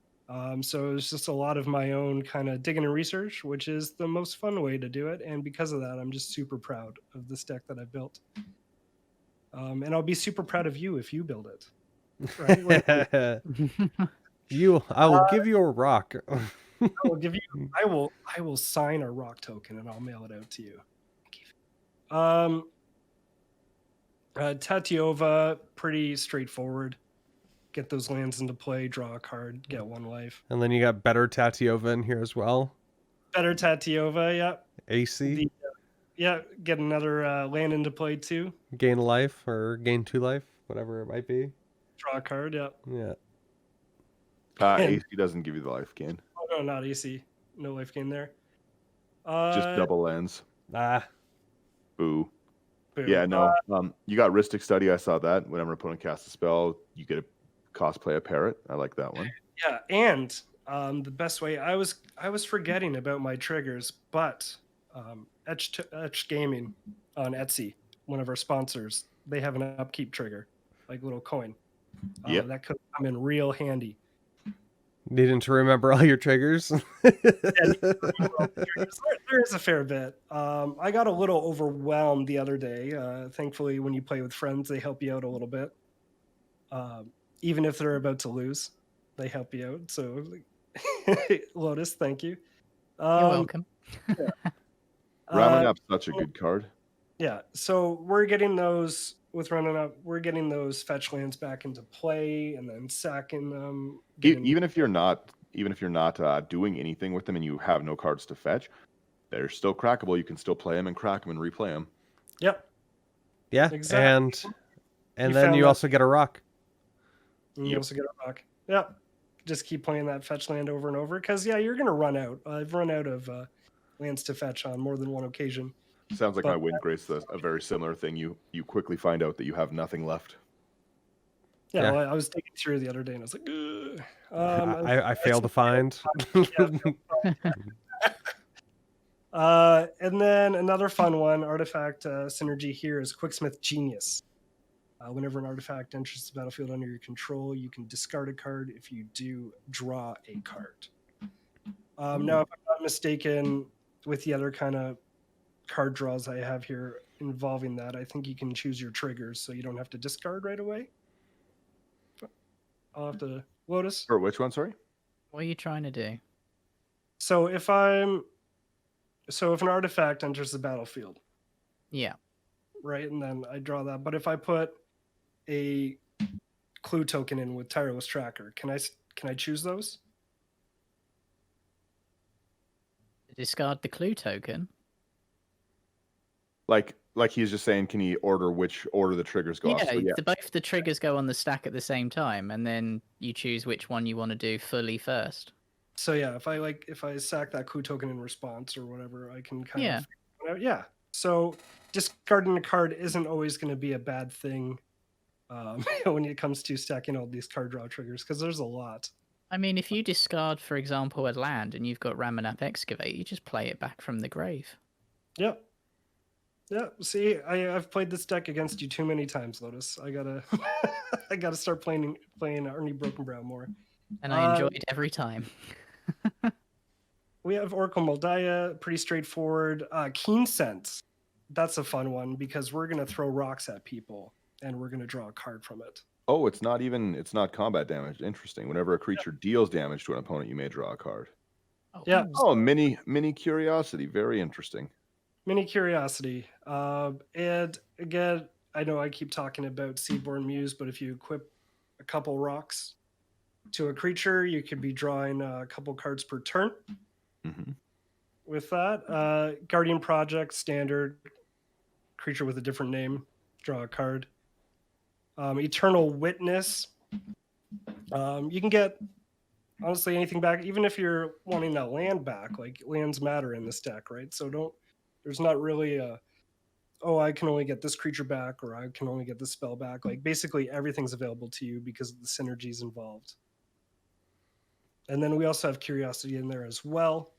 So it was just a lot of my own kind of digging and research, which is the most fun way to do it. And because of that, I'm just super proud of this deck that I built. And I'll be super proud of you if you build it. Right? Like, I will give you a rock. I will give you. I will sign a rock token and I'll mail it out to you. Tatiova, pretty straightforward. Get those lands into play, draw a card, get 1 life. And then you got better Tatiova in here as well. Better Tatiova, yeah. AC, Yeah, get another land into play too. gain a life or gain 2 life, whatever it might be. Draw a card, yeah. Yeah. AC doesn't give you the life gain. Oh no, not AC. No life gain there. Just double lands. Ah, Boo. Boo. Yeah, no. You got Rhystic Study. I saw that. Whenever an opponent casts a spell, you get a cosplay a parrot. I like that one. Yeah, and the best way I was forgetting about my triggers, but Etch Gaming on Etsy, one of our sponsors, they have an upkeep trigger, like little coin. Yep. That could come in real handy. needing to remember all your triggers. There is a fair bit. I got a little overwhelmed the other day. Thankfully, when you play with friends, they help you out a little bit. Even if they're about to lose, they help you out. So, Lotus, thank you. You're welcome. Rounding Up's such a good card. Yeah, so we're getting those with running up. We're getting those fetch lands back into play, and then sacking them. Even if you're not doing anything with them, and you have no cards to fetch, they're still crackable. You can still play them and crack them and replay them. Yep. Yeah, Exactly. and You then found you that- also get a rock. And you Yep. also get a rock. Yep. Just keep playing that fetch land over and over because you're gonna run out. I've run out of lands to fetch on more than one occasion. Sounds like But- my Windgrace, a very similar thing. You quickly find out that you have nothing left. Yeah, Yeah. Well, I was digging through the other day and I was like, ugh. I failed to find. And then another fun one, artifact synergy here is Quicksmith Genius. Whenever an artifact enters the battlefield under your control, you can discard a card. If you do, draw a card. Now, if I'm not mistaken, with the other kind of card draws I have here involving that, I think you can choose your triggers so you don't have to discard right away. I'll have to Lotus. Or which one? Sorry. What are you trying to do? So if an artifact enters the battlefield, Yeah. right, and then I draw that, but if I put a clue token in with Tireless Tracker, can I choose those? Discard the clue token. Like he's just saying, can he order which order the triggers go off? So, yeah. Both the triggers go on the stack at the same time, and then you choose which one you want to do fully first. So yeah, if I sack that clue token in response or whatever, I can kind Yeah. of yeah. So discarding a card isn't always going to be a bad thing when it comes to stacking all these card draw triggers because there's a lot. I mean, if you discard, for example, a land and you've got Ramanap Excavate, you just play it back from the grave. Yep. Yeah. See, I've played this deck against you too many times, Lotus. I gotta I gotta start playing Ernie Brokenbrow more. And I enjoyed every time. We have Oracle Moldaya, pretty straightforward. Keen Sense, that's a fun one because we're gonna throw rocks at people and we're gonna draw a card from it. Oh, it's not combat damage. Interesting. Whenever a creature deals damage to an opponent, you may draw a card. Yeah. Oh, mini curiosity. Very interesting. Mini Curiosity. And again, I know I keep talking about Seaborn Muse, but if you equip a couple rocks to a creature, you could be drawing a couple cards per turn. Mm-hmm. With that, Guardian Project, standard creature with a different name, draw a card. Eternal Witness, you can get honestly anything back, even if you're wanting that land back. Like lands matter in this deck, right? So there's not really I can only get this creature back or I can only get this spell back. Like basically everything's available to you because of the synergies involved. And then we also have Curiosity in there as well.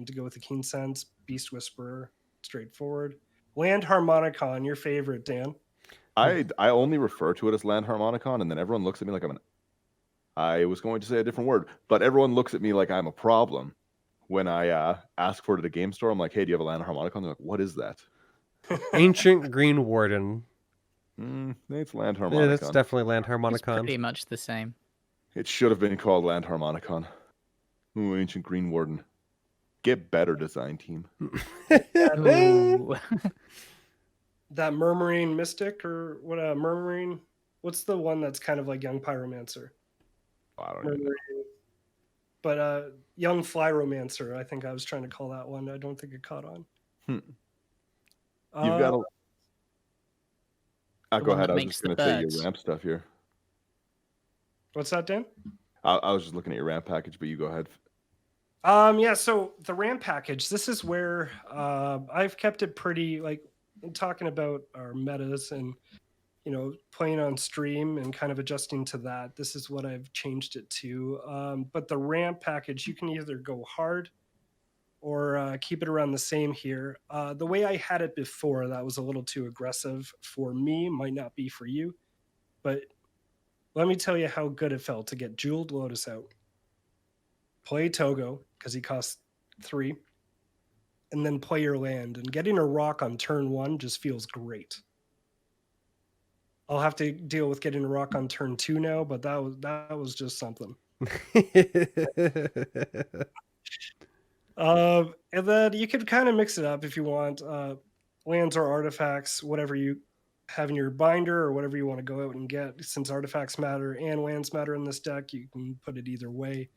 To go with the Keen Sense, Beast Whisperer, straightforward. Land Harmonicon, your favorite, Dan. I only refer to it as Land Harmonicon, and then everyone looks at me like I was going to say a different word, but everyone looks at me like I'm a problem when I ask for it at a game store. I'm like, hey, do you have a Land Harmonicon? They're like, what is that? Ancient Green Warden. It's Land Yeah, Harmonicon. that's definitely Land It's Harmonicon. pretty much the same. It should have been called Land Harmonicon. Ooh, Ancient Green Warden. Get better, design team. Ooh. That Murmuring Mystic or what? Murmuring. What's the one that's kind of like Young Pyromancer? Oh, I don't even know. Murmuring. But Young Fly Romancer, I think I was trying to call that one. I don't think it caught on. You've got a. The Go one ahead. that I was makes just the going to say your birds. ramp stuff here. What's that, Dan? I was just looking at your ramp package, but you go ahead. Yeah, so the RAM package, this is where I've kept it pretty, like, talking about our metas and, playing on stream and kind of adjusting to that. This is what I've changed it to. But the RAM package, you can either go hard or keep it around the same here. The way I had it before, that was a little too aggressive for me, might not be for you. But let me tell you how good it felt to get Jeweled Lotus out. Play Toggo, because he costs 3, and then play your land. And getting a rock on turn 1 just feels great. I'll have to deal with getting a rock on turn 2 now, but that was just something. And then you could kind of mix it up if you want. Lands or artifacts, whatever you have in your binder or whatever you want to go out and get. Since artifacts matter and lands matter in this deck, you can put it either way.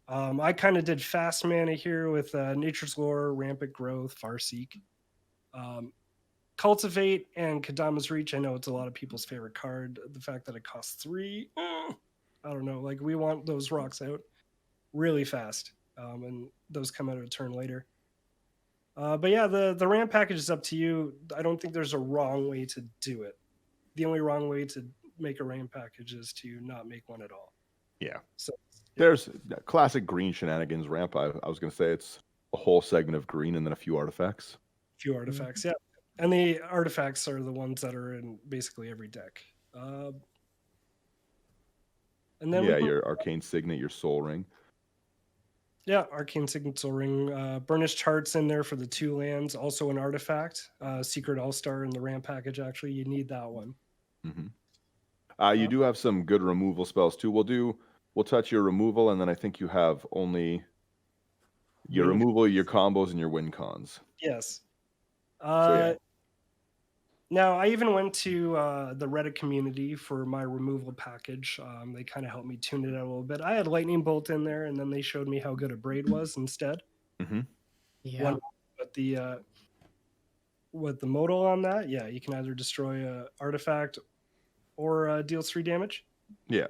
I kind of did fast mana here with Nature's Lore, Rampant Growth, Farseek. Cultivate and Kadama's Reach. I know it's a lot of people's favorite card. The fact that it costs 3, I don't know. Like, we want those rocks out really fast, and those come out a turn later. But yeah, the ramp package is up to you. I don't think there's a wrong way to do it. The only wrong way to make a ramp package is to not make one at all. Yeah. So There's classic green shenanigans ramp. I was going to say it's a whole segment of green and then a few artifacts. few artifacts, yeah. And the artifacts are the ones that are in basically every deck. And then your Arcane Signet, your Soul Ring. Yeah, Arcane Signet Soul Ring. Burnished Heart's in there for the 2 lands. Also an artifact. Secret All-Star in the ramp package, actually. You need that one. Mm-hmm. You do have some good removal spells, too. We'll touch your removal, and then I think you have only your removal, your combos, and your win cons. Yes. Yeah. Now, I even went to the Reddit community for my removal package. They kind of helped me tune it out a little bit. I had Lightning Bolt in there, and then they showed me how good a Braid was instead. Mm-hmm. Yeah. With the modal on that, yeah, you can either destroy a artifact or deals 3 damage. Yeah.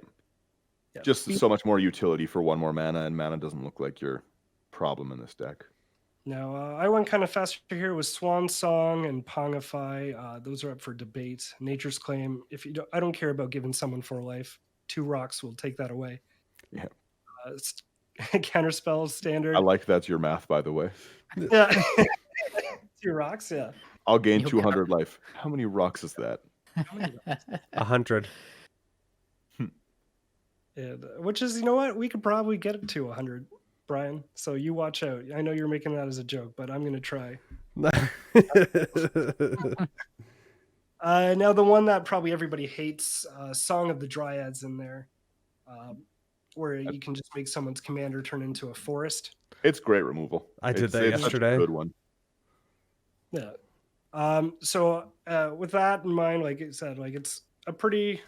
Just so much more utility for 1 more mana, and mana doesn't look like your problem in this deck. Now, I went kind of faster here with Swan Song and Pongify. Those are up for debate. Nature's Claim. I don't care about giving someone 4 life. 2 rocks will take that away. Yeah. Counterspell standard. I like that's your math, by the way. Yeah. 2 rocks. Yeah. I'll gain 200 life. How many rocks is that? 100. And, which is, you know what? We could probably get it to 100. Brian, so you watch out. I know you're making that as a joke, but I'm going to try. Now, the one that probably everybody hates, Song of the Dryads in there, where you can just make someone's commander turn into a forest. It's great removal. I did that yesterday. Such a good one. Yeah. So with that in mind, like I said, like it's a pretty,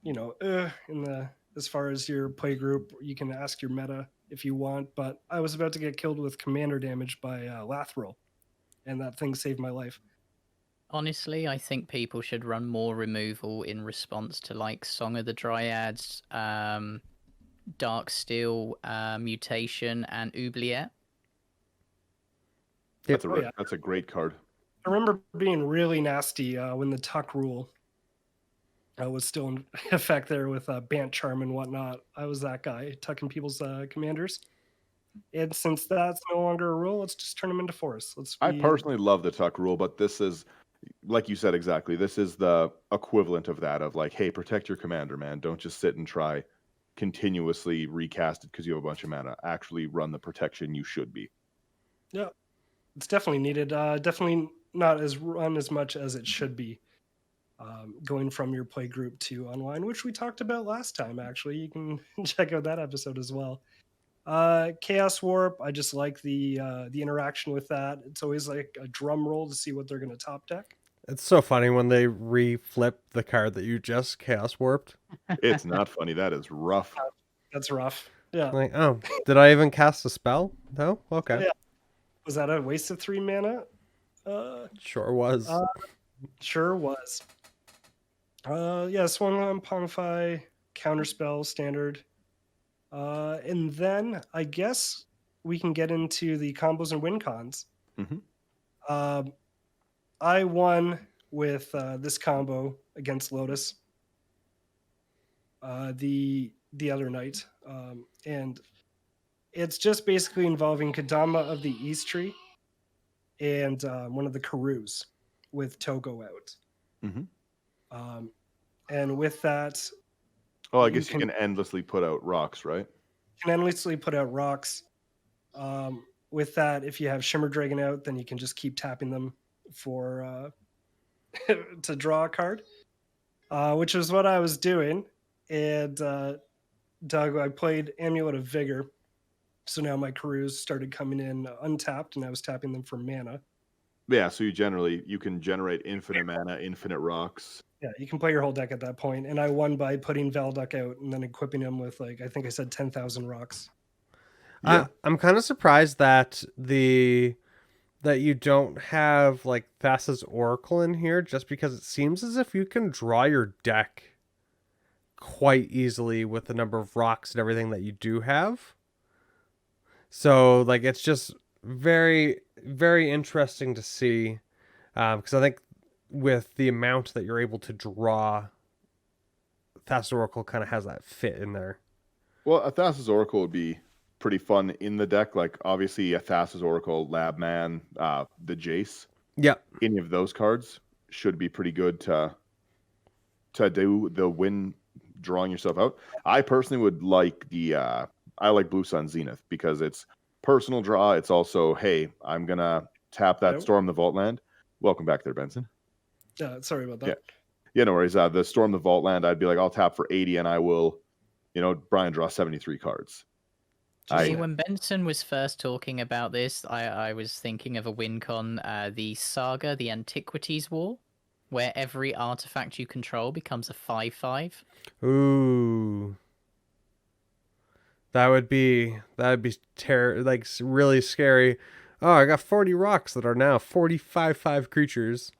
as far as your play group, you can ask your meta if you want, but I was about to get killed with commander damage by Lathril, and that thing saved my life. Honestly, I think people should run more removal in response to like Song of the Dryads, Dark Steel, Mutation, and Oubliette. That's a great card. I remember being really nasty when the Tuck rule was still in effect there with Bant Charm and whatnot. I was that guy, tucking people's commanders. And since that's no longer a rule, let's just turn them into forests. I personally love the Tuck rule, but this is, like you said exactly, this is the equivalent of that, of like, hey, protect your commander, man. Don't just sit and try continuously recast it because you have a bunch of mana. Actually run the protection you should be. Yeah, it's definitely needed. Definitely not as run as much as it should be. Going from your play group to online, which we talked about last time, actually. You can check out that episode as well. Chaos Warp, I just like the interaction with that. It's always like a drum roll to see what they're going to top deck. It's so funny when they re-flip the card that you just Chaos Warped. It's not funny. That is rough. That's rough. Yeah. Like, oh, did I even cast a spell? No? Okay. Yeah. Was that a waste of 3 mana? Sure was. Sure was. Yeah, swung on Pongfi, counterspell, standard. And then I guess we can get into the combos and win cons. Mhm. I won with this combo against Lotus the other night. And it's just basically involving Kadama of the East Tree and one of the Karus with Toggo out. Mhm. And with that, Oh, I guess you can endlessly put out rocks, right? can endlessly put out rocks. With that, if you have Shimmer Dragon out, then you can just keep tapping them for to draw a card, which is what I was doing. And Doug, I played Amulet of Vigor, so now my Karus started coming in untapped, and I was tapping them for mana. Yeah, so you can generate infinite mana, infinite rocks. Yeah, you can play your whole deck at that point, and I won by putting Valduck out and then equipping him with I think I said 10,000 rocks. Yeah. I'm kind of surprised that that you don't have like Thassa's Oracle in here, just because it seems as if you can draw your deck quite easily with the number of rocks and everything that you do have. So like it's just very, very interesting to see, because I think with the amount that you're able to draw, Thassa's Oracle kind of has that fit in there. Well, a Thassa's Oracle would be pretty fun in the deck. Like, obviously, a Thassa's Oracle, Labman, the Jace. Yep. Any of those cards should be pretty good to do the win, drawing yourself out. I personally would like I like Blue Sun Zenith because it's personal draw. It's also, hey, I'm going to tap that Hello? Storm the Vault land. Welcome back there, Benson. Sorry about that. Yeah, no worries. The Storm the Vault land, I'd be like, I'll tap for 80 and I will, Brian, draw 73 cards. See, when Benson was first talking about this, I was thinking of a win con, the Saga, the Antiquities War, where every artifact you control becomes a 5/5. Ooh. That would be really scary. Oh, I got 40 rocks that are now 45/5 creatures.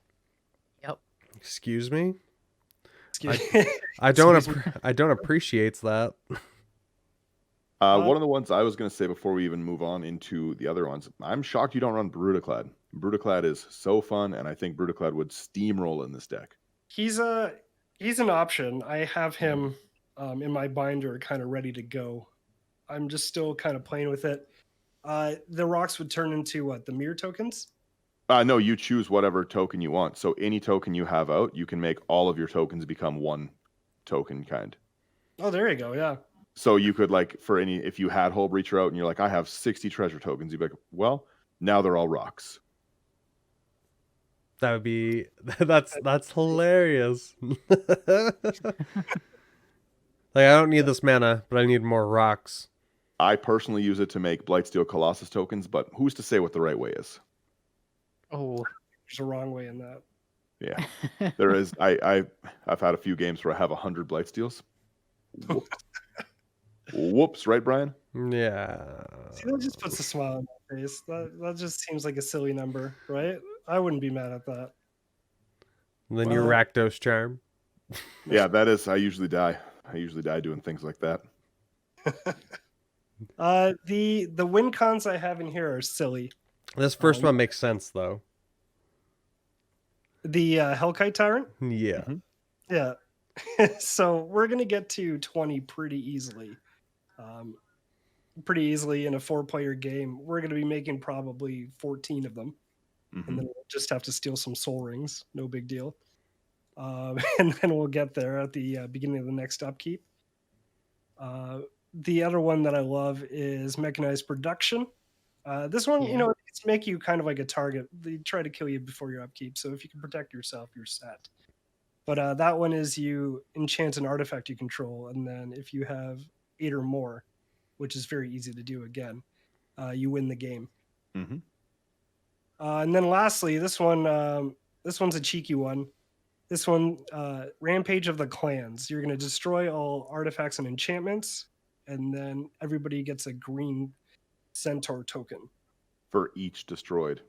Yep. Excuse me? Excuse I don't appreciate that. One of the ones I was going to say before we even move on into the other ones, I'm shocked you don't run Brutaclad. Brutaclad is so fun, and I think Brutaclad would steamroll in this deck. He's an option. I have him in my binder kind of ready to go. I'm just still kind of playing with it. The rocks would turn into what? The mirror tokens? No, you choose whatever token you want. So any token you have out, you can make all of your tokens become one token kind. Oh, there you go. Yeah. So you could if you had Hull Breacher out and you're like, I have 60 treasure tokens, you'd be like, well, now they're all rocks. That would be that's hilarious. Like, I don't need this mana, but I need more rocks. I personally use it to make Blightsteel Colossus tokens, but who's to say what the right way is? Oh. There's a wrong way in that. Yeah, there is. I've had a few games where I have 100 Blightsteels. Whoops, right, Brian? Yeah. See, that just puts a smile on my face. That just seems like a silly number, right? I wouldn't be mad at that. And then your Rakdos charm. Yeah, that is. I usually die. Doing things like that. The win cons I have in here are silly. This first one makes sense though. The Hellkite Tyrant? Yeah. Mm-hmm. Yeah. So we're gonna get to 20 pretty easily. Pretty easily in a 4-player game. We're gonna be making probably 14 of them. Mm-hmm. And then we'll just have to steal some soul rings. No big deal. And then we'll get there at the beginning of the next upkeep. The other one that I love is Mechanized Production. This one, it's make you kind of like a target. They try to kill you before your upkeep. So if you can protect yourself, you're set. But that one is you enchant an artifact you control. And then if you have 8 or more, which is very easy to do again, you win the game. Mm-hmm. And then lastly, this one's a cheeky one. This one, Rampage of the Clans. You're going to destroy all artifacts and enchantments, and then everybody gets a green centaur token For each destroyed.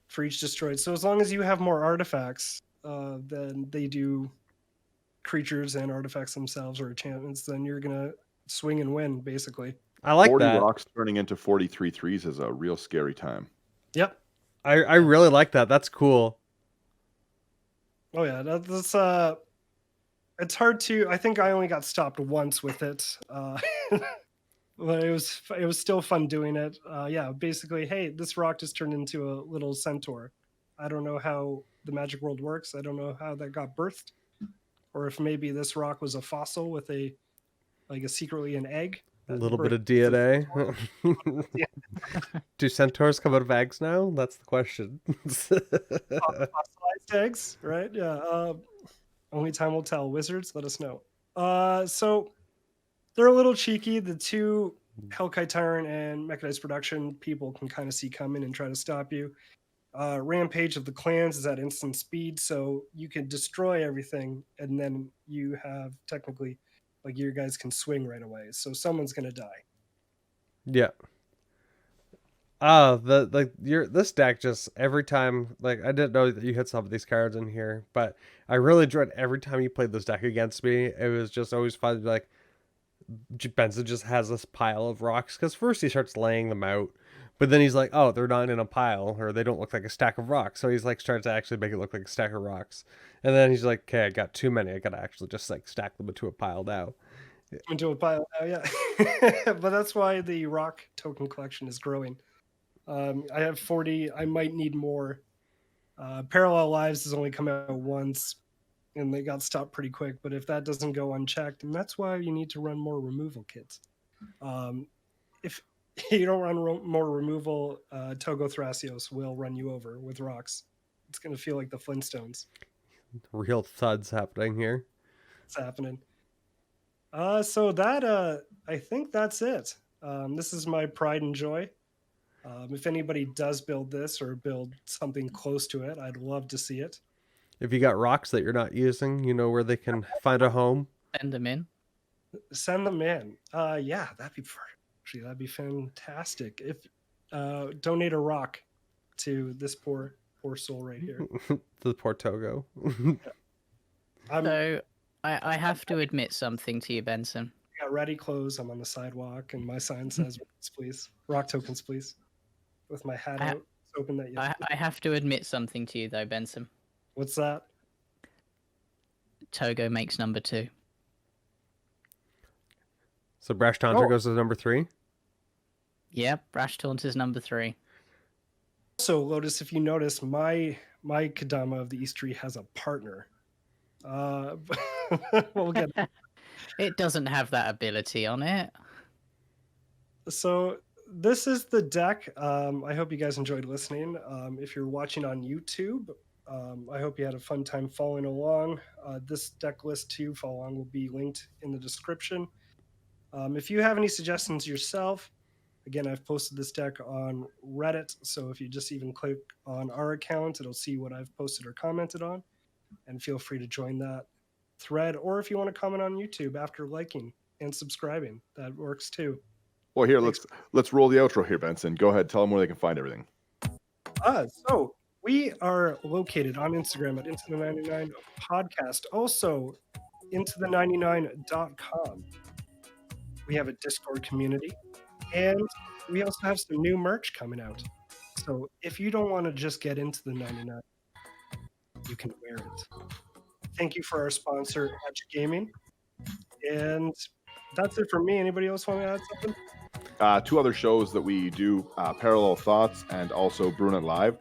for each destroyed. So as long as you have more artifacts than they do creatures and artifacts themselves or enchantments, then you're going to swing and win, basically. I like 40 that. rocks turning into 43 threes is a real scary time. Yep. I really like that. That's cool. Oh yeah, that's it's hard to. I think I only got stopped once with it, but it was still fun doing it. Yeah, basically, hey, this rock just turned into a little centaur. I don't know how the magic world works. I don't know how that got birthed, or if maybe this rock was a fossil with a secretly an egg. A that little bit of birthed a DNA. Yeah. Do centaurs come out of eggs now? That's the question. Fossilized eggs, right? Yeah. Only time will tell. Wizards, let us know. So they're a little cheeky. The two Hellkite Tyrant and Mechanized Production people can kind of see coming and try to stop you. Rampage of the Clans is at instant speed, so you can destroy everything, and then you have technically, your guys can swing right away. So someone's gonna die. Yeah. This deck just every time, I didn't know that you had some of these cards in here, but I really enjoyed every time you played this deck against me. It was just always fun to be like, Benson just has this pile of rocks, because first he starts laying them out, but then he's like, oh, they're not in a pile, or they don't look like a stack of rocks, so he's like starting to actually make it look like a stack of rocks, and then he's like, okay, I got too many, I gotta actually just stack them into a pile now. Into a pile now, yeah. But that's why the rock token collection is growing. I have 40. I might need more. Parallel Lives has only come out once, and they got stopped pretty quick. But if that doesn't go unchecked, and that's why you need to run more removal kits. If you don't run more removal, Toggo Thrasios will run you over with rocks. It's going to feel like the Flintstones. Real thuds happening here. It's happening. So that I think that's it. This is my pride and joy. If anybody does build this or build something close to it, I'd love to see it. If you got rocks that you're not using, you know where they can find a home. Send them in. Send them in. Yeah, that'd be fantastic. If donate a rock to this poor soul right here. The poor Togo. So I have to admit something to you, Benson. I got ready clothes. I'm on the sidewalk, and my sign says, "Please, rock tokens, please." With my hat out, hoping that I have to admit something to you, though, Benson. What's that? Togo makes number 2. So Brash Taunter Oh. goes to number 3? Yep, Brash Taunt is number 3. So, Lotus, if you notice, my Kadama of the East Tree has a partner. We'll get It doesn't have that ability on it. so this is the deck. I hope you guys enjoyed listening. If you're watching on YouTube, I hope you had a fun time following along. This deck list to follow along will be linked in the description. If you have any suggestions yourself, again, I've posted this deck on Reddit, so if you just even click on our account, it'll see what I've posted or commented on, and feel free to join that thread. Or if you want to comment on YouTube after liking and subscribing, that works too. Well, here, let's roll the outro here, Benson. Go ahead, tell them where they can find everything. So we are located on Instagram at Into the 99 Podcast, also intoThe99.com. We have a Discord community, and we also have some new merch coming out. So if you don't want to just get into the 99, you can wear it. Thank you for our sponsor, Edge Gaming. And that's it for me. Anybody else want to add something? 2 other shows that we do, Parallel Thoughts and also Brunet Live.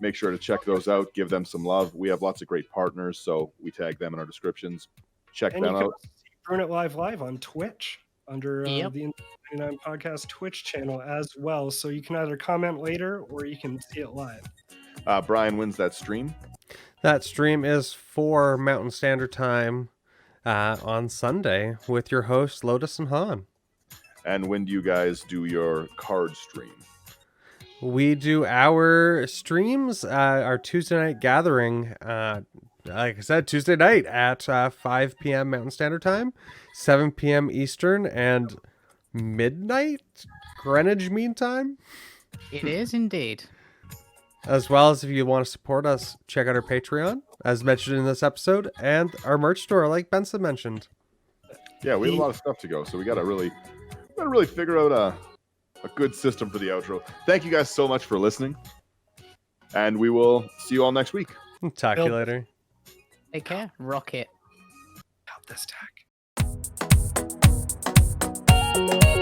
Make sure to check those out. Give them some love. We have lots of great partners, so we tag them in our descriptions. Check And them you can out. also see Brunet Live on Twitch under Yep. the 99 Podcast Twitch channel as well. So you can either comment later or you can see it live. Brian wins that stream. That stream is 4 Mountain Standard Time on Sunday with your hosts, Lotus and Han. And when do you guys do your card stream? We do our streams, our Tuesday night gathering, like I said, Tuesday night at 5 p.m. Mountain Standard Time, 7 p.m. Eastern, and midnight Greenwich Mean Time. It is indeed. As well as if you want to support us, check out our Patreon, as mentioned in this episode, and our merch store, like Benson mentioned. Yeah, we have a lot of stuff to go, so we gotta really figure out a good system for the outro. Thank you guys so much for listening, and we will see you all next week. Talk to you later. Take care. Rock it. Help this tag.